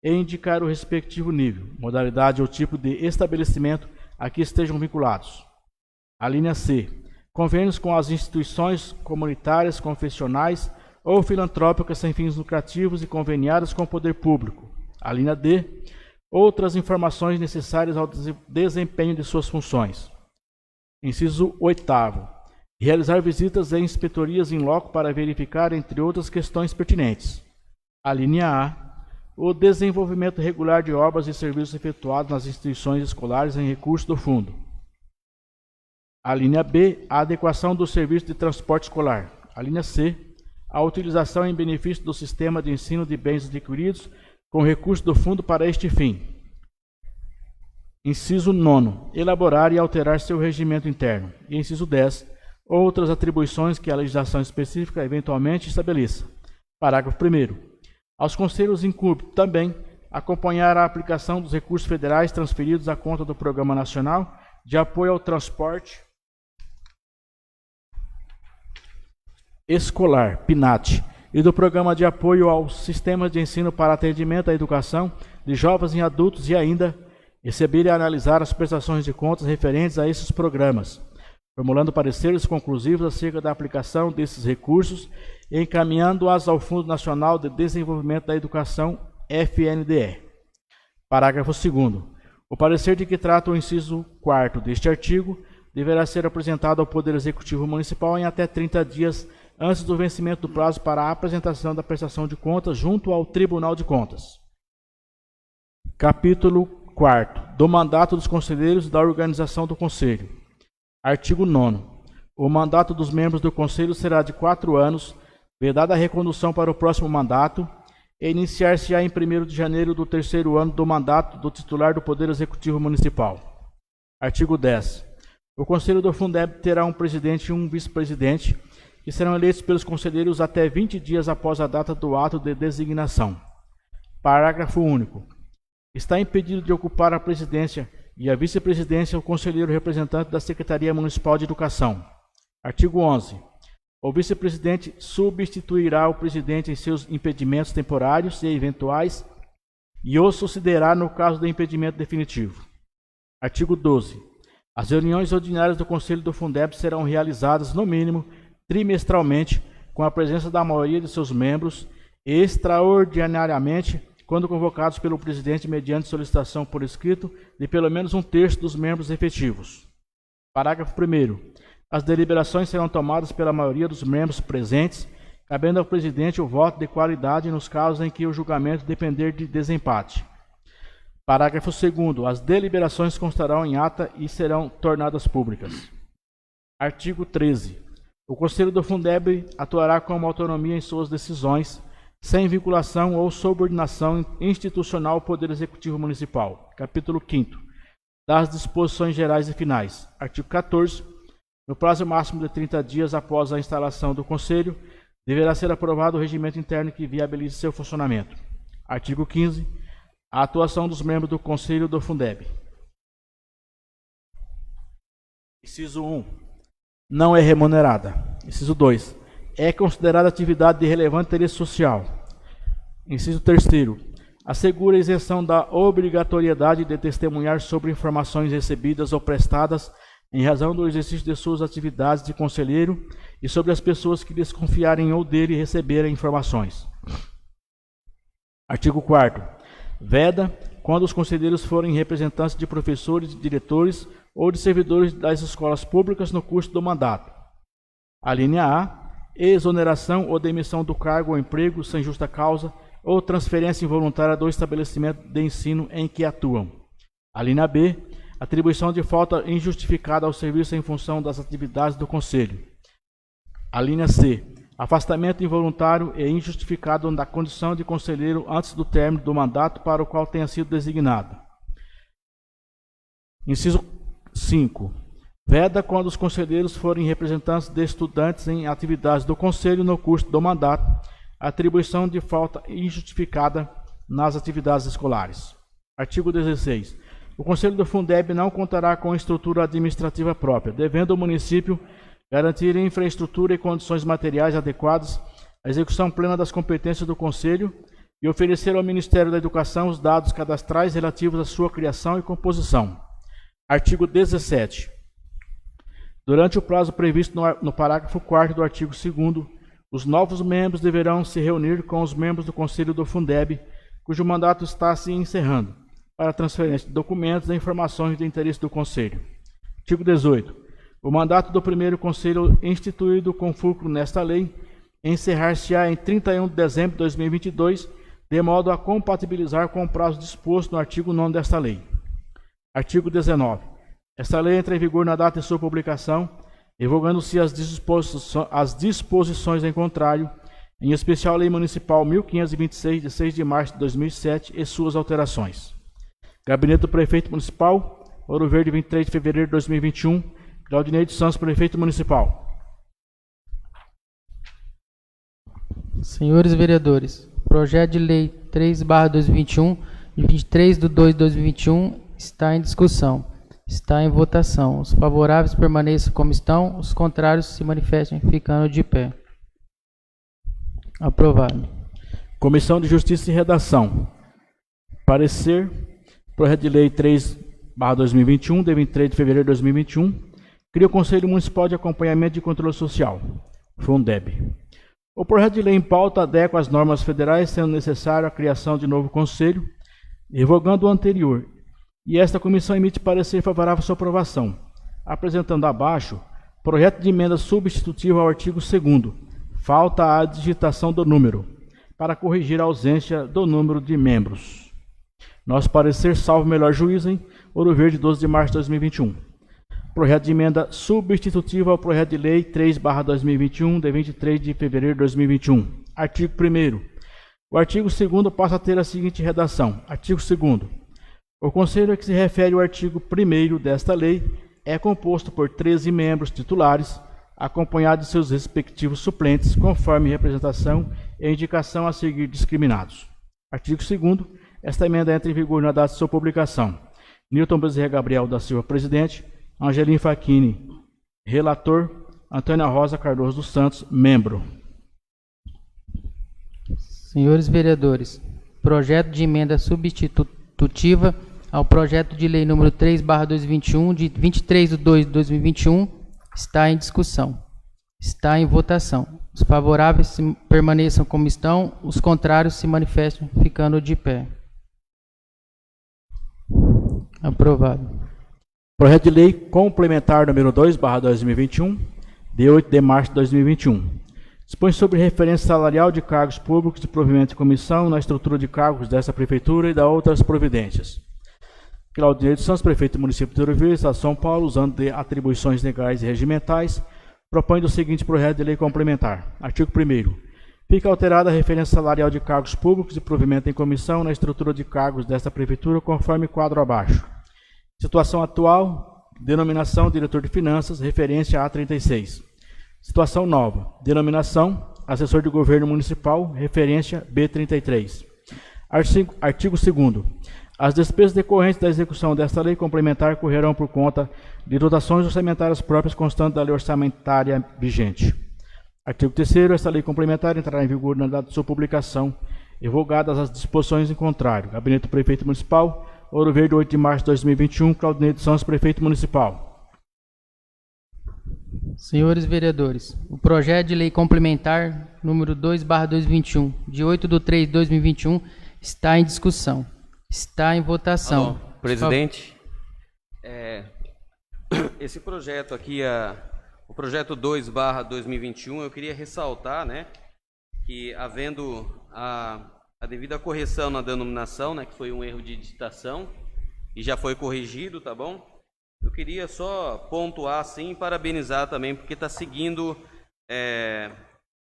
e indicar o respectivo nível, modalidade ou tipo de estabelecimento a que estejam vinculados. A linha C, convênios com as instituições comunitárias, confessionais ou filantrópicas sem fins lucrativos e conveniadas com o poder público. A linha D, outras informações necessárias ao desempenho de suas funções. Inciso 8º. Realizar visitas e inspetorias em loco para verificar, entre outras questões pertinentes. A linha A, o desenvolvimento regular de obras e serviços efetuados nas instituições escolares em recurso do fundo. A linha B, a adequação do serviço de transporte escolar. A linha C, a utilização em benefício do sistema de ensino de bens adquiridos com recurso do fundo para este fim. Inciso 9º, elaborar e alterar seu regimento interno. E inciso 10, outras atribuições que a legislação específica eventualmente estabeleça. Parágrafo 1º. Aos conselhos incumbe também acompanhar a aplicação dos recursos federais transferidos à conta do Programa Nacional de Apoio ao Transporte Escolar, PNAT, e do Programa de Apoio aos Sistemas de Ensino para Atendimento à Educação de Jovens e Adultos e ainda receber e analisar as prestações de contas referentes a esses programas, formulando pareceres conclusivos acerca da aplicação desses recursos e encaminhando-as ao Fundo Nacional de Desenvolvimento da Educação, FNDE. Parágrafo 2º. O parecer de que trata o inciso 4º deste artigo deverá ser apresentado ao Poder Executivo Municipal em até 30 dias antes do vencimento do prazo para a apresentação da prestação de contas junto ao Tribunal de Contas. Capítulo 4º. Do mandato dos conselheiros e da organização do Conselho. Artigo 9º. O mandato dos membros do Conselho será de 4 anos, vedada a recondução para o próximo mandato, e iniciar-se-á em 1º de janeiro do 3º ano do mandato do titular do Poder Executivo Municipal. Artigo 10. O Conselho do Fundeb terá um presidente e um vice-presidente, que serão eleitos pelos conselheiros até 20 dias após a data do ato de designação. Parágrafo único. Está impedido de ocupar a presidência e a vice-presidência o conselheiro representante da Secretaria Municipal de Educação. Artigo 11. O vice-presidente substituirá o presidente em seus impedimentos temporários e eventuais e o sucederá no caso de impedimento definitivo. Artigo 12. As reuniões ordinárias do Conselho do Fundeb serão realizadas, no mínimo, trimestralmente, com a presença da maioria de seus membros, e extraordinariamente, quando convocados pelo presidente mediante solicitação por escrito de pelo menos 1/3 dos membros efetivos. Parágrafo 1º. As deliberações serão tomadas pela maioria dos membros presentes, cabendo ao presidente o voto de qualidade nos casos em que o julgamento depender de desempate. Parágrafo 2º. As deliberações constarão em ata e serão tornadas públicas. Artigo 13. O Conselho do Fundeb atuará com autonomia em suas decisões, sem vinculação ou subordinação institucional ao Poder Executivo Municipal. Capítulo 5º. Das disposições gerais e finais. Artigo 14. No prazo máximo de 30 dias após a instalação do Conselho, deverá ser aprovado o regimento interno que viabilize seu funcionamento. Artigo 15. A atuação dos membros do Conselho do Fundeb. Inciso 1. Não é remunerada. Inciso 2. É considerada atividade de relevante interesse social. Inciso 3º. Assegura a isenção da obrigatoriedade de testemunhar sobre informações recebidas ou prestadas em razão do exercício de suas atividades de conselheiro e sobre as pessoas que desconfiarem ou dele receberem informações. Artigo 4º. Veda, quando os conselheiros forem representantes de professores, de diretores ou de servidores das escolas públicas no curso do mandato. A linha A, exoneração ou demissão do cargo ou emprego sem justa causa ou transferência involuntária do estabelecimento de ensino em que atuam. A linha B, atribuição de falta injustificada ao serviço em função das atividades do Conselho. A linha C, afastamento involuntário e injustificado da condição de conselheiro antes do término do mandato para o qual tenha sido designado. Inciso 5. Veda quando os conselheiros forem representantes de estudantes em atividades do Conselho no curso do mandato, atribuição de falta injustificada nas atividades escolares. Artigo 16. O Conselho do Fundeb não contará com estrutura administrativa própria, devendo o município garantir infraestrutura e condições materiais adequadas à execução plena das competências do Conselho e oferecer ao Ministério da Educação os dados cadastrais relativos à sua criação e composição. Artigo 17. Durante o prazo previsto no parágrafo 4º do artigo 2º, os novos membros deverão se reunir com os membros do Conselho do Fundeb, cujo mandato está se encerrando, para transferência de documentos e informações de interesse do Conselho. Artigo 18. O mandato do primeiro Conselho instituído com fulcro nesta lei encerrar-se-á em 31 de dezembro de 2022, de modo a compatibilizar com o prazo disposto no artigo 9º desta lei. Artigo 19. Esta lei entra em vigor na data de sua publicação, revogando-se as disposições em contrário, em especial a Lei Municipal 1526, de 6 de março de 2007, e suas alterações. Gabinete do Prefeito Municipal, Ouro Verde, 23 de fevereiro de 2021, Claudinei dos Santos, Prefeito Municipal. Senhores vereadores, projeto de lei 3/2021, de 23 de 2 de 2021, está em discussão. Está em votação. Os favoráveis permaneçam como estão, os contrários se manifestem ficando de pé. Aprovado. Comissão de Justiça e Redação. Parecer. Projeto de lei 3/2021, de 23 de fevereiro de 2021. Cria o Conselho Municipal de Acompanhamento e Controle Social, Fundeb. O projeto de lei em pauta adequa às normas federais, sendo necessário a criação de novo conselho, revogando o anterior, e esta comissão emite parecer favorável à sua aprovação, apresentando abaixo projeto de emenda substitutiva ao artigo 2º, falta a digitação do número, para corrigir a ausência do número de membros. Nosso parecer, salvo melhor juízo, em Ouro Verde, 12 de março de 2021. Projeto de emenda substitutiva ao projeto de lei 3/2021, de 23 de fevereiro de 2021. Artigo 1º. O artigo 2º passa a ter a seguinte redação. Artigo 2º. O Conselho a que se refere o artigo 1º desta lei é composto por 13 membros titulares, acompanhados de seus respectivos suplentes, conforme representação e indicação a seguir discriminados. Artigo 2º. Esta emenda entra em vigor na data de sua publicação. Newton Bezerra Gabriel da Silva, presidente. Angelim Facchini, relator. Antônia Rosa Cardoso dos Santos, membro. Senhores vereadores, projeto de emenda substitutiva ao projeto de lei número 3/2021, de 23 de 2 de 2021, está em discussão. Está em votação. Os favoráveis permaneçam como estão, os contrários se manifestem ficando de pé. Aprovado. Projeto de lei complementar número 2/2021, de 8 de março de 2021. Dispõe sobre referência salarial de cargos públicos de provimento de comissão na estrutura de cargos desta prefeitura e da outras providências. Claudinei dos Santos, prefeito do município de Ouro Verde, Estado de São Paulo, usando de atribuições legais e regimentais, propõe o seguinte projeto de lei complementar. Artigo 1º. Fica alterada a referência salarial de cargos públicos de provimento em comissão na estrutura de cargos desta prefeitura, conforme quadro abaixo. Situação atual, denominação diretor de finanças, referência A36. Situação nova, denominação assessor de governo municipal, referência B33. Artigo 2º. As despesas decorrentes da execução desta lei complementar correrão por conta de dotações orçamentárias próprias constantes da lei orçamentária vigente. Artigo 3º. Esta lei complementar entrará em vigor na data de sua publicação, revogadas as disposições em contrário. Gabinete do Prefeito Municipal, Ouro Verde, 8 de março de 2021, Claudinei dos Santos, Prefeito Municipal. Senhores vereadores, o projeto de lei complementar número 2/2021, de 8 de 3 de 2021, está em discussão. Está em votação. Alô, presidente, esse projeto aqui, o projeto 2/2021, eu queria ressaltar, né, que havendo a devida correção na denominação, né, que foi um erro de digitação e já foi corrigido, tá bom? Eu queria só pontuar assim e parabenizar também, porque está seguindo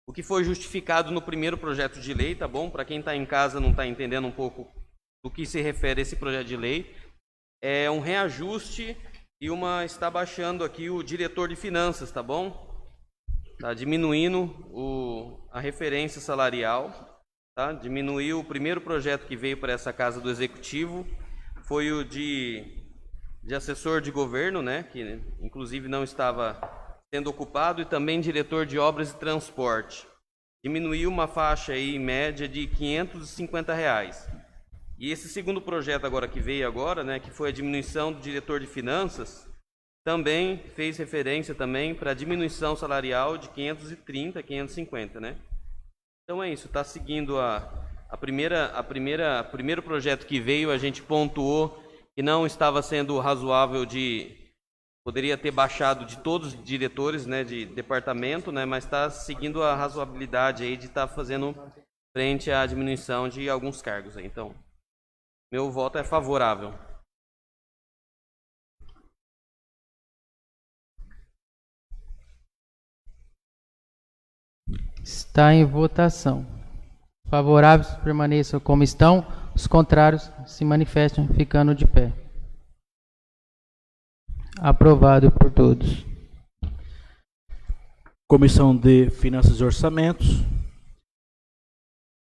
o que foi justificado no primeiro projeto de lei, tá bom? Para quem está em casa não está entendendo um pouco do que se refere a esse projeto de lei, é um reajuste e está baixando aqui o diretor de finanças, tá bom? Tá diminuindo a referência salarial, tá? Diminuiu o primeiro projeto que veio para essa casa do executivo, foi o de assessor de governo, né? Que inclusive não estava sendo ocupado, e também diretor de obras e transporte. Diminuiu uma faixa aí em média de R$ 550. E esse segundo projeto agora que veio agora, né, que foi a diminuição do diretor de finanças, também fez referência também para a diminuição salarial de 530, 550, né? Então é isso, está seguindo primeiro projeto que veio, a gente pontuou que não estava sendo razoável poderia ter baixado de todos os diretores, né, de departamento, né, mas está seguindo a razoabilidade aí de estar fazendo frente à diminuição de alguns cargos aí. Então, meu voto é favorável. Está em votação. Favoráveis permaneçam como estão, os contrários se manifestam ficando de pé. Aprovado por todos. Comissão de Finanças e Orçamentos.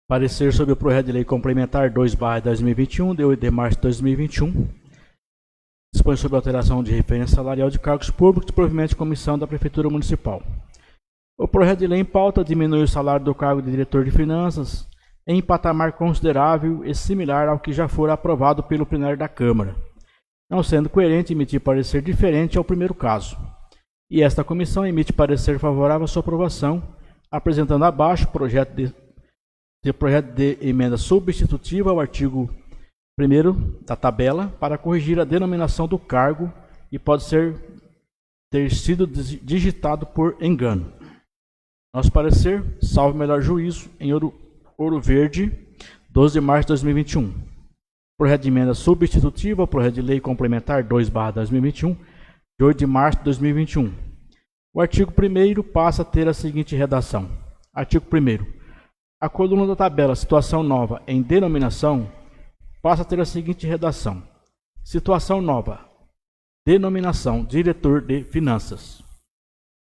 Parecer sobre o projeto de lei complementar 2/2021, de 8 de março de 2021. Dispõe sobre a alteração de referência salarial de cargos públicos, provimento de comissão da Prefeitura Municipal. O projeto de lei em pauta diminui o salário do cargo de diretor de finanças em patamar considerável e similar ao que já for aprovado pelo plenário da Câmara, não sendo coerente emitir parecer diferente ao primeiro caso. E esta comissão emite parecer favorável à sua aprovação, apresentando abaixo o projeto de emenda substitutiva ao artigo 1º da tabela para corrigir a denominação do cargo e pode ter sido digitado por engano. Nosso parecer, salvo melhor juízo, em Ouro Verde, 12 de março de 2021. Projeto de emenda substitutiva ao projeto de lei complementar 2/2021, de 8 de março de 2021. O artigo 1º passa a ter a seguinte redação. Artigo 1º. A coluna da tabela Situação Nova em Denominação passa a ter a seguinte redação. Situação Nova. Denominação Diretor de Finanças.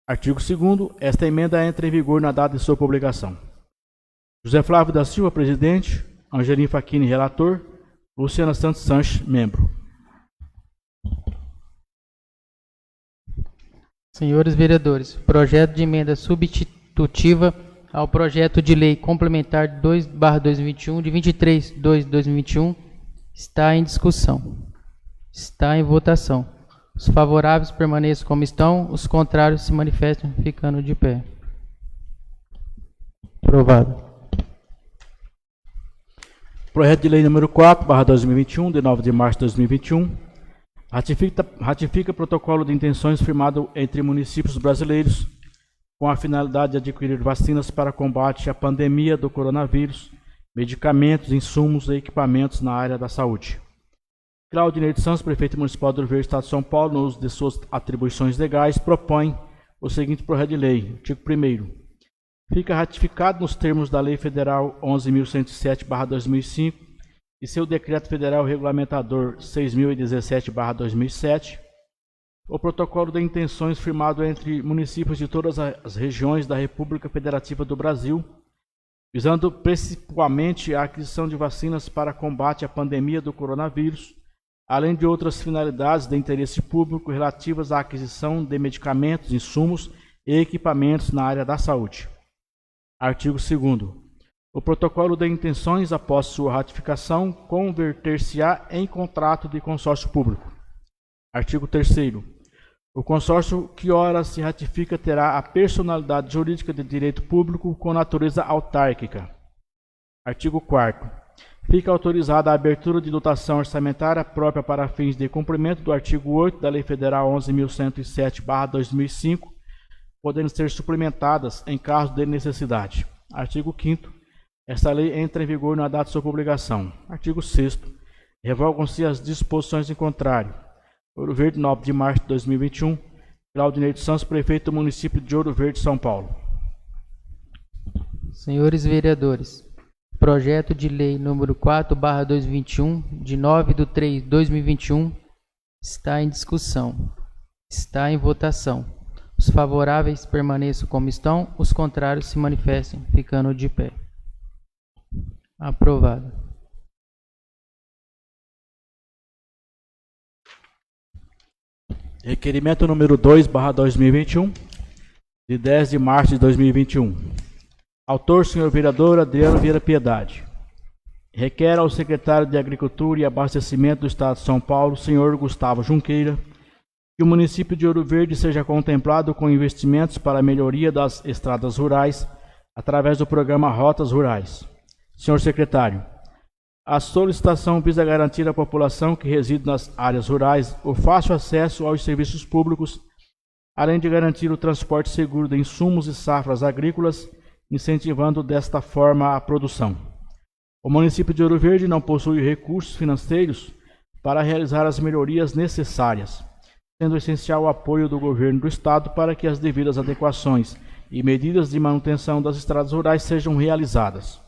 Artigo 2º. Esta emenda entra em vigor na data de sua publicação. José Flávio da Silva, presidente. Angelim Facchini, relator. Luciana Santos Sanches, membro. Senhores vereadores, projeto de emenda substitutiva ao projeto de lei complementar 2/2021, de 23/2/2021, está em discussão. Está em votação. Os favoráveis permaneçam como estão, os contrários se manifestam ficando de pé. Aprovado. Projeto de lei número 4/2021, de 9 de março de 2021, ratifica protocolo de intenções firmado entre municípios brasileiros com a finalidade de adquirir vacinas para combate à pandemia do coronavírus, medicamentos, insumos e equipamentos na área da saúde. Claudinei de Santos, prefeito municipal do Ouro Verde, Estado de São Paulo, no uso de suas atribuições legais, propõe o seguinte projeto de lei. Artigo 1º. Fica ratificado nos termos da Lei Federal 11.107/2005 e seu Decreto Federal Regulamentador 6.017/2007, o protocolo de intenções firmado entre municípios de todas as regiões da República Federativa do Brasil, visando principalmente a aquisição de vacinas para combate à pandemia do coronavírus, além de outras finalidades de interesse público relativas à aquisição de medicamentos, insumos e equipamentos na área da saúde. Artigo 2º. O protocolo de intenções, após sua ratificação, converter-se-á em contrato de consórcio público. Artigo 3º. O consórcio que ora se ratifica terá a personalidade jurídica de direito público com natureza autárquica. Artigo 4º. Fica autorizada a abertura de dotação orçamentária própria para fins de cumprimento do artigo 8 da Lei Federal 11.107/2005, podendo ser suplementadas em caso de necessidade. Artigo 5º. Esta lei entra em vigor na data de sua publicação. Artigo 6º. Revogam-se as disposições em contrário. Ouro Verde, 9 de março de 2021. Claudinei dos Santos, prefeito do município de Ouro Verde, São Paulo. Senhores vereadores, projeto de lei número 4/2021, de 9/3/2021, está em discussão. Está em votação. Os favoráveis permaneçam como estão, os contrários se manifestem, ficando de pé. Aprovado. Requerimento número 2/2021, de 10 de março de 2021. Autor, senhor vereador Adriano Vieira Piedade. Requer ao secretário de Agricultura e Abastecimento do Estado de São Paulo, senhor Gustavo Junqueira, que o município de Ouro Verde seja contemplado com investimentos para a melhoria das estradas rurais através do programa Rotas Rurais. Senhor secretário, a solicitação visa garantir à população que reside nas áreas rurais o fácil acesso aos serviços públicos, além de garantir o transporte seguro de insumos e safras agrícolas, incentivando desta forma a produção. O município de Ouro Verde não possui recursos financeiros para realizar as melhorias necessárias, sendo essencial o apoio do governo do estado para que as devidas adequações e medidas de manutenção das estradas rurais sejam realizadas.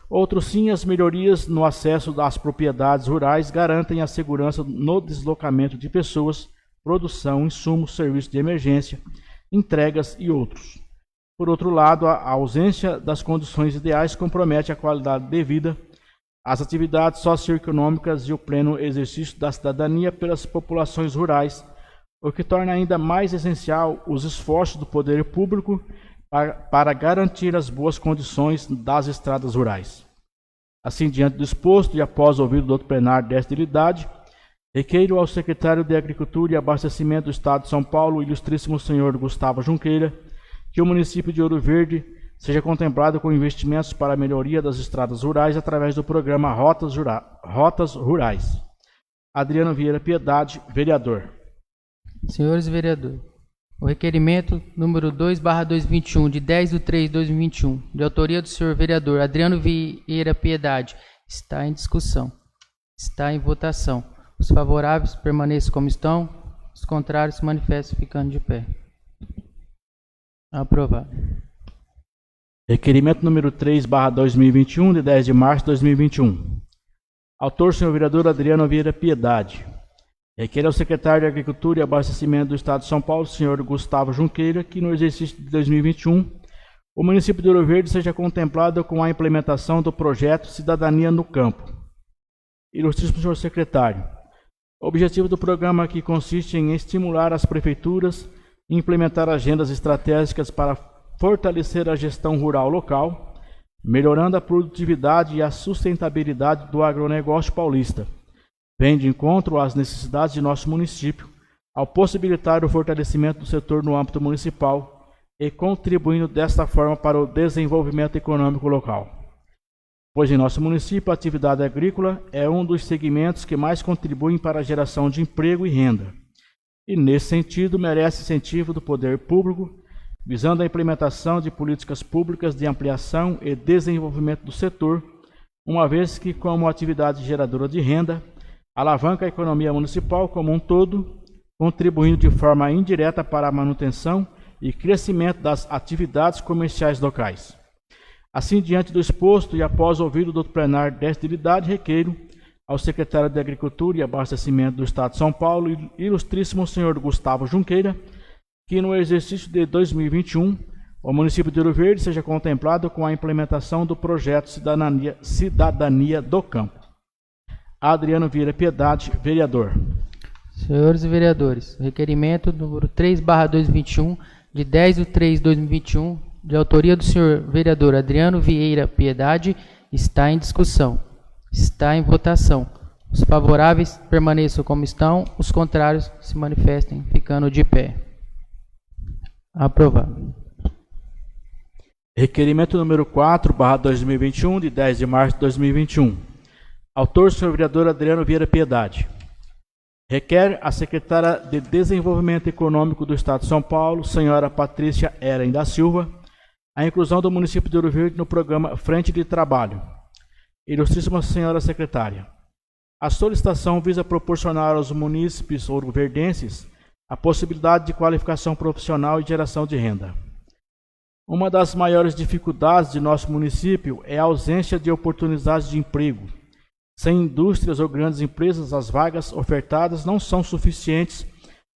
Outro sim, as melhorias no acesso às propriedades rurais garantem a segurança no deslocamento de pessoas, produção, insumos, serviços de emergência, entregas e outros. Por outro lado, a ausência das condições ideais compromete a qualidade de vida, as atividades socioeconômicas e o pleno exercício da cidadania pelas populações rurais, o que torna ainda mais essencial os esforços do poder público para garantir as boas condições das estradas rurais. Assim, diante do exposto e após ouvido do outro plenário desta idade, requeiro ao secretário de Agricultura e Abastecimento do Estado de São Paulo, ilustríssimo senhor Gustavo Junqueira, que o município de Ouro Verde seja contemplado com investimentos para a melhoria das estradas rurais através do programa Rotas Rurais. Adriano Vieira Piedade, vereador. Senhores vereadores, o requerimento número 2/2021, de 10/3/2021, de autoria do senhor vereador Adriano Vieira Piedade, está em discussão. Está em votação. Os favoráveis permaneçam como estão, os contrários se manifestem ficando de pé. Aprovado. Requerimento número 3/2021, de 10 de março de 2021. Autor, senhor vereador Adriano Vieira Piedade. Requer ao secretário de Agricultura e Abastecimento do Estado de São Paulo, senhor Gustavo Junqueira, que no exercício de 2021, o município de Ouro Verde seja contemplado com a implementação do projeto Cidadania no Campo. Ilustríssimo senhor secretário, o objetivo do programa aqui consiste em estimular as prefeituras e implementar agendas estratégicas para fortalecer a gestão rural local, melhorando a produtividade e a sustentabilidade do agronegócio paulista. Vem de encontro às necessidades de nosso município, ao possibilitar o fortalecimento do setor no âmbito municipal e contribuindo desta forma para o desenvolvimento econômico local. Pois em nosso município a atividade agrícola é um dos segmentos que mais contribuem para a geração de emprego e renda. E nesse sentido merece incentivo do poder público, visando a implementação de políticas públicas de ampliação e desenvolvimento do setor, uma vez que, como atividade geradora de renda, alavanca a economia municipal como um todo, contribuindo de forma indireta para a manutenção e crescimento das atividades comerciais locais. Assim, diante do exposto e após ouvido do plenário desta idade, requeiro ao secretário de Agricultura e Abastecimento do Estado de São Paulo, ilustríssimo senhor Gustavo Junqueira, que no exercício de 2021, o município de Ouro Verde seja contemplado com a implementação do projeto Cidadania do Campo. Adriano Vieira Piedade, vereador. Senhores vereadores, requerimento número 3/2021, de 10/3/2021, de autoria do senhor vereador Adriano Vieira Piedade, está em discussão. Está em votação. Os favoráveis permaneçam como estão, os contrários se manifestem, ficando de pé. Aprovado. Requerimento número 4/2021, de 10 de março de 2021. Autor, senhor vereador Adriano Vieira Piedade. Requer a secretária de Desenvolvimento Econômico do Estado de São Paulo, senhora Patrícia Eren da Silva, a inclusão do município de Ouro Verde no programa Frente de Trabalho. Ilustríssima senhora secretária, a solicitação visa proporcionar aos munícipes ouroverdenses a possibilidade de qualificação profissional e geração de renda. Uma das maiores dificuldades de nosso município é a ausência de oportunidades de emprego. Sem indústrias ou grandes empresas, as vagas ofertadas não são suficientes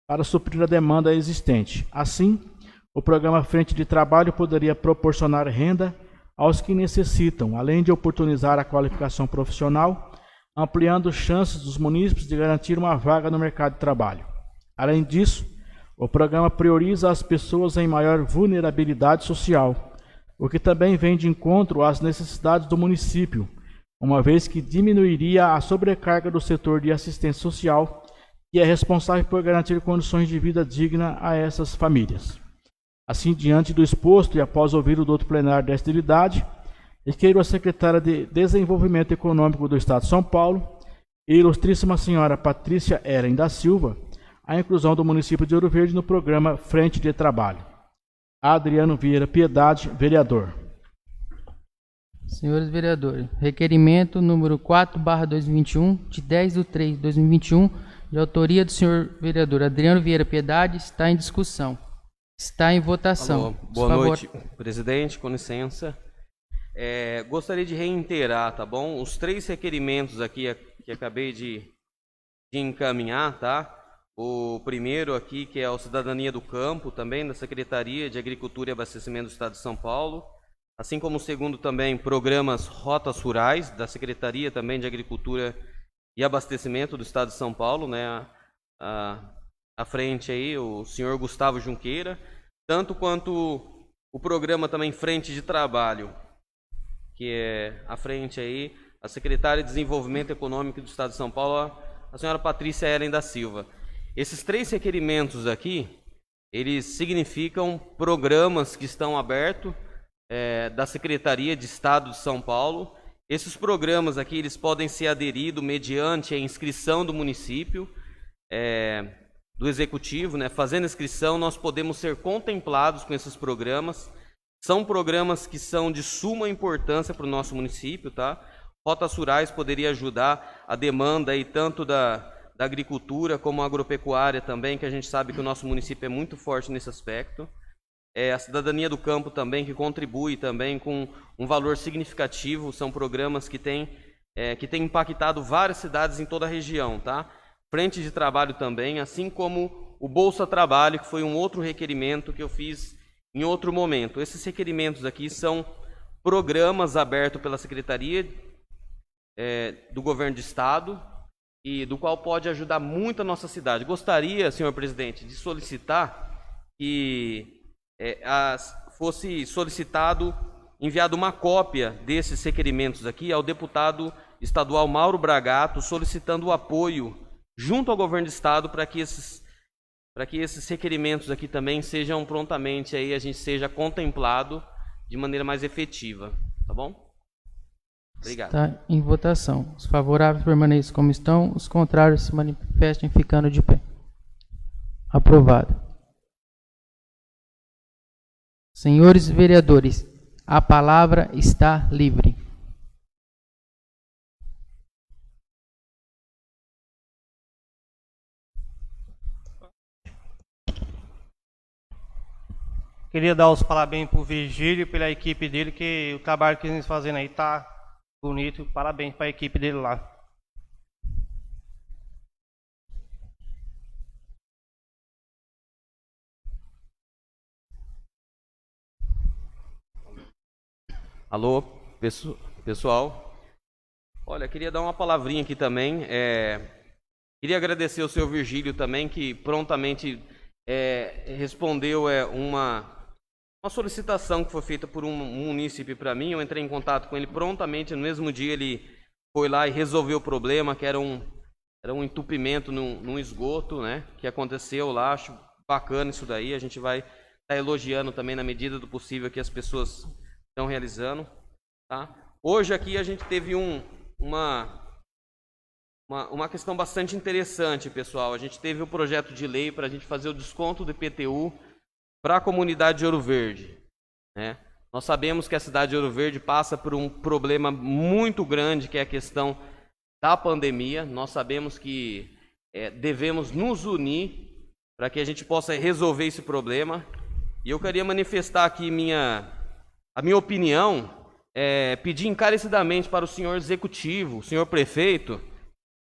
para suprir a demanda existente. Assim, o programa Frente de Trabalho poderia proporcionar renda aos que necessitam, além de oportunizar a qualificação profissional, ampliando chances dos munícipes de garantir uma vaga no mercado de trabalho. Além disso, o programa prioriza as pessoas em maior vulnerabilidade social, o que também vem de encontro às necessidades do município, uma vez que diminuiria a sobrecarga do setor de assistência social, que é responsável por garantir condições de vida digna a essas famílias. Assim, diante do exposto e após ouvir o doutor plenário desta unidade, requeiro a secretária de Desenvolvimento Econômico do Estado de São Paulo e ilustríssima senhora Patrícia Eren da Silva a inclusão do município de Ouro Verde no programa Frente de Trabalho. Adriano Vieira Piedade, vereador. Senhores vereadores, requerimento número 4/2021, de 10/3/2021, de autoria do senhor vereador Adriano Vieira Piedade, está em discussão. Está em votação. Alô, boa noite, presidente, com licença. Gostaria de reiterar, tá bom? Os 3 requerimentos aqui que acabei de encaminhar, tá? O primeiro aqui, que é o Cidadania do Campo, também da Secretaria de Agricultura e Abastecimento do Estado de São Paulo. Assim como o segundo também, programas Rotas Rurais, da Secretaria também de Agricultura e Abastecimento do Estado de São Paulo, né? À frente aí, o senhor Gustavo Junqueira, tanto quanto o programa também Frente de Trabalho, que é à frente aí, a Secretária de Desenvolvimento Econômico do Estado de São Paulo, a senhora Patrícia Eren da Silva. Esses 3 requerimentos aqui, eles significam programas que estão abertos da Secretaria de Estado de São Paulo. Esses programas aqui, eles podem ser aderidos mediante a inscrição do município, do Executivo, né? Fazendo inscrição, nós podemos ser contemplados com esses programas. São programas que são de suma importância para o nosso município, tá? Rotas Rurais poderia ajudar a demanda aí, tanto da agricultura como a agropecuária também, que a gente sabe que o nosso município é muito forte nesse aspecto. A Cidadania do Campo também, que contribui também com um valor significativo. São programas que têm impactado várias cidades em toda a região, tá? Frente de Trabalho também, assim como o Bolsa Trabalho, que foi um outro requerimento que eu fiz em outro momento. Esses requerimentos aqui são programas abertos pela Secretaria do Governo do Estado e do qual pode ajudar muito a nossa cidade. Gostaria, senhor presidente, de solicitar que fosse enviado uma cópia desses requerimentos aqui ao deputado estadual Mauro Bragato, solicitando o apoio junto ao governo do estado para que esses requerimentos aqui também sejam prontamente aí, a gente seja contemplado de maneira mais efetiva, tá bom? Obrigado. Está em votação. Os favoráveis permaneçam como estão, os contrários se manifestem ficando de pé. Aprovado. Senhores vereadores, a palavra está livre. Queria dar os parabéns pro Virgílio e pela equipe dele, que o trabalho que eles estão fazendo aí tá bonito. Parabéns para a equipe dele lá. Alô, pessoal. Olha, queria dar uma palavrinha aqui também. Queria agradecer ao senhor Virgílio também, que prontamente respondeu uma solicitação que foi feita por um munícipe para mim. Eu entrei em contato com ele prontamente, no mesmo dia ele foi lá e resolveu o problema, que era um entupimento num esgoto, né, que aconteceu lá. Acho bacana isso daí, a gente vai estar elogiando também na medida do possível que as pessoas estão realizando, tá? Hoje aqui a gente teve uma uma questão bastante interessante, pessoal. A gente teve o projeto de lei para a gente fazer o desconto do IPTU para a comunidade de Ouro Verde, né? Nós sabemos que a cidade de Ouro Verde passa por um problema muito grande, que é a questão da pandemia. Nós sabemos que devemos nos unir para que a gente possa resolver esse problema. E eu queria manifestar aqui a minha opinião, pedir encarecidamente para o senhor executivo, o senhor prefeito,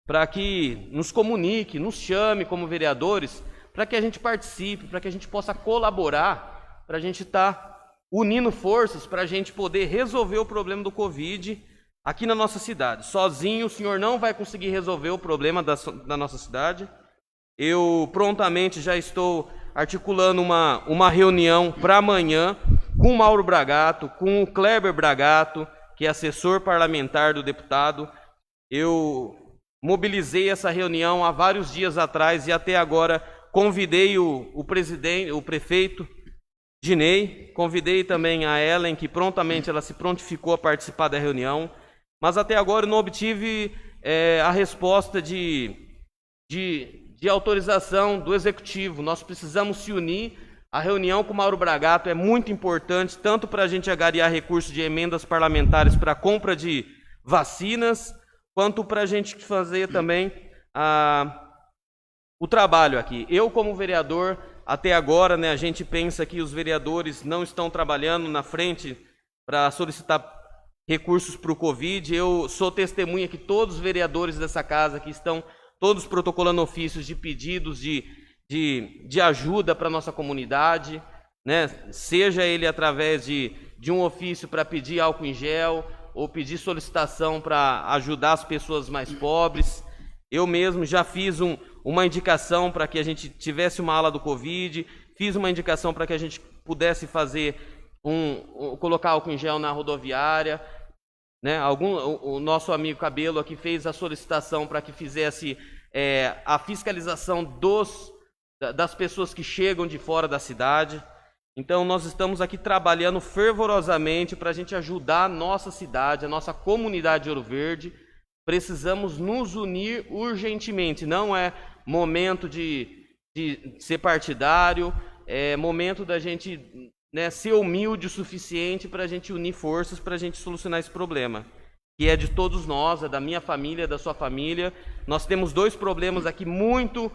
para que nos comunique, nos chame como vereadores, para que a gente participe, para que a gente possa colaborar, para a gente estar unindo forças, para a gente poder resolver o problema do Covid aqui na nossa cidade. Sozinho o senhor não vai conseguir resolver o problema da nossa cidade. Eu prontamente já estou articulando uma reunião para amanhã com o Mauro Bragato, com o Kleber Bragato, que é assessor parlamentar do deputado. Eu mobilizei essa reunião há vários dias atrás e até agora convidei o prefeito Dinei, convidei também a Ellen, que prontamente ela se prontificou a participar da reunião, mas até agora eu não obtive a resposta de autorização do executivo. Nós precisamos se unir. A reunião com o Mauro Bragato é muito importante, tanto para a gente agariar recursos de emendas parlamentares para a compra de vacinas, quanto para a gente fazer também o trabalho aqui. Eu, como vereador, até agora, né, a gente pensa que os vereadores não estão trabalhando na frente para solicitar recursos para o Covid. Eu sou testemunha que todos os vereadores dessa casa que estão todos protocolando ofícios de pedidos de ajuda para a nossa comunidade, né? Seja ele através de um ofício para pedir álcool em gel, ou pedir solicitação para ajudar as pessoas mais pobres. Eu mesmo já fiz uma indicação para que a gente tivesse uma ala do Covid, fiz uma indicação para que a gente pudesse fazer colocar álcool em gel na rodoviária, né? O nosso amigo Cabelo aqui fez a solicitação para que fizesse a fiscalização das pessoas que chegam de fora da cidade. Então nós estamos aqui trabalhando fervorosamente para a gente ajudar a nossa cidade, a nossa comunidade de Ouro Verde. Precisamos nos unir urgentemente. Não é momento de ser partidário, é momento da gente, né, ser humilde o suficiente para a gente unir forças para a gente solucionar esse problema, que é de todos nós, é da minha família, da sua família. Nós temos dois problemas aqui muito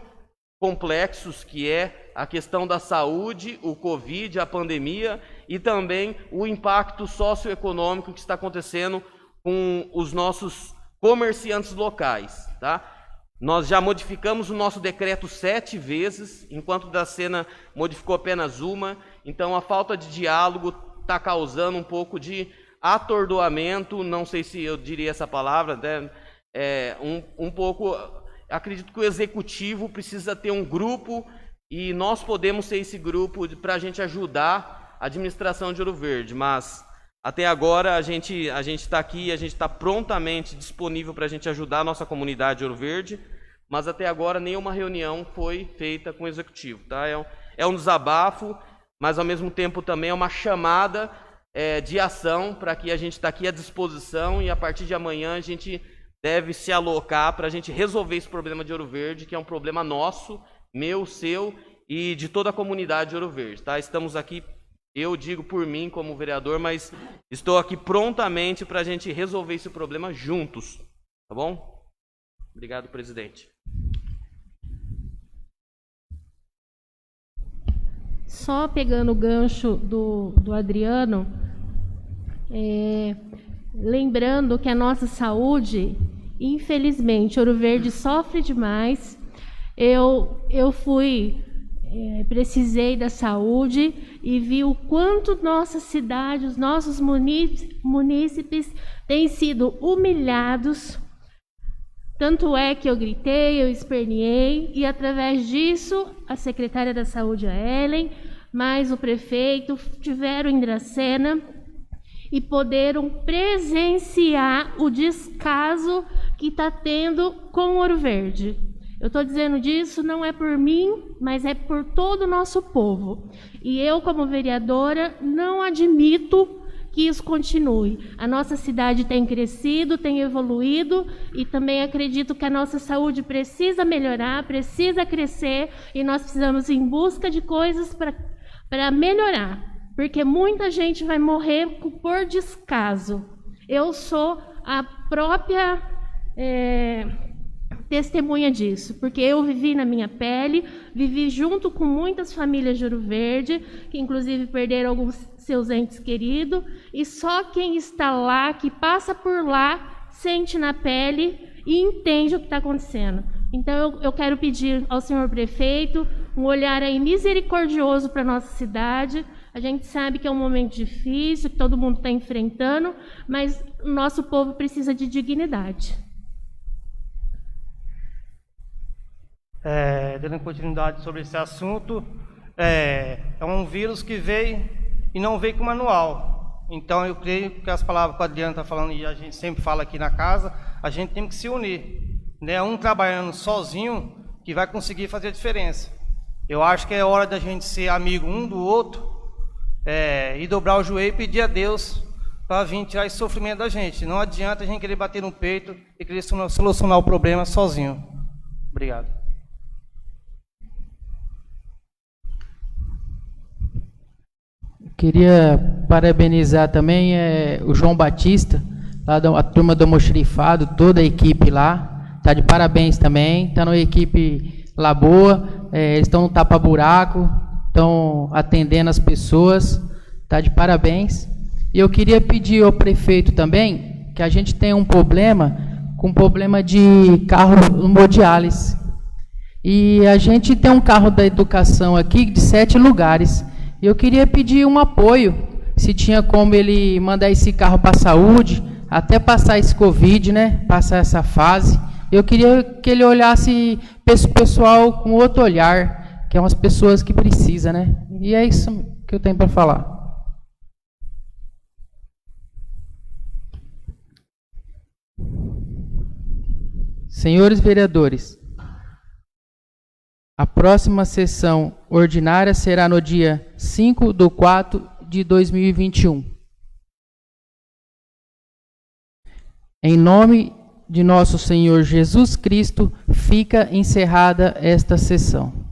complexos, que é a questão da saúde, o Covid, a pandemia, e também o impacto socioeconômico que está acontecendo com os nossos comerciantes locais, tá? Nós já modificamos o nosso decreto 7 vezes, enquanto o da Sena modificou apenas uma. Então a falta de diálogo está causando um pouco de atordoamento, não sei se eu diria essa palavra, né? Um pouco. Acredito que o executivo precisa ter um grupo, e nós podemos ser esse grupo para a gente ajudar a administração de Ouro Verde, mas até agora a gente está aqui, a gente está prontamente disponível para a gente ajudar a nossa comunidade de Ouro Verde, mas até agora nenhuma reunião foi feita com o executivo, tá? É um desabafo, mas ao mesmo tempo também é uma chamada de ação para que a gente está aqui à disposição, e a partir de amanhã a gente deve se alocar para a gente resolver esse problema de Ouro Verde, que é um problema nosso, meu, seu e de toda a comunidade de Ouro Verde, tá? Estamos aqui, eu digo por mim como vereador, mas estou aqui prontamente para a gente resolver esse problema juntos, tá bom? Obrigado, presidente. Só pegando o gancho do Adriano, lembrando que a nossa saúde, infelizmente, Ouro Verde sofre demais. Eu precisei da saúde e vi o quanto nossa cidade, os nossos munícipes têm sido humilhados. Tanto é que eu gritei, eu esperneei, e através disso a secretária da Saúde, a Ellen, mais o prefeito, tiveram em Dracena e poderam presenciar o descaso que está tendo com Ouro Verde. Eu estou dizendo disso não é por mim, mas é por todo o nosso povo. E eu, como vereadora, não admito que isso continue. A nossa cidade tem crescido, tem evoluído e também acredito que a nossa saúde precisa melhorar, precisa crescer e nós precisamos ir em busca de coisas para melhorar, porque muita gente vai morrer por descaso. Eu sou a própria testemunha disso, porque eu vivi na minha pele, vivi junto com muitas famílias de Ouro Verde, que inclusive perderam alguns seus entes queridos, e só quem está lá, que passa por lá, sente na pele e entende o que está acontecendo. Então eu quero pedir ao senhor prefeito um olhar aí misericordioso para a nossa cidade. A gente sabe que é um momento difícil, que todo mundo está enfrentando, mas o nosso povo precisa de dignidade. Dando continuidade sobre esse assunto, é um vírus que veio e não veio com manual. Então eu creio que as palavras que o Adriano está falando, e a gente sempre fala aqui na casa, a gente tem que se unir. Não é um trabalhando sozinho que vai conseguir fazer a diferença. Eu acho que é hora da gente ser amigo um do outro, e dobrar o joelho e pedir a Deus para vir tirar esse sofrimento da gente. Não adianta a gente querer bater no peito e querer solucionar o problema sozinho. Obrigado. Queria parabenizar também o João Batista, lá a turma do Almoxarifado, toda a equipe lá, tá de parabéns também, tá numa equipe lá boa, eles estão no tapa-buraco, estão atendendo as pessoas, tá de parabéns. E eu queria pedir ao prefeito também, que a gente tem um problema de carro hemodiálise. E a gente tem um carro da educação aqui de 7 lugares. Eu queria pedir um apoio, se tinha como ele mandar esse carro para a saúde, até passar esse Covid, né? Passar essa fase. Eu queria que ele olhasse esse pessoal com outro olhar, que é umas pessoas que precisam, né? E é isso que eu tenho para falar. Senhores vereadores, a próxima sessão ordinária será no dia 5/4/2021. Em nome de nosso Senhor Jesus Cristo, fica encerrada esta sessão.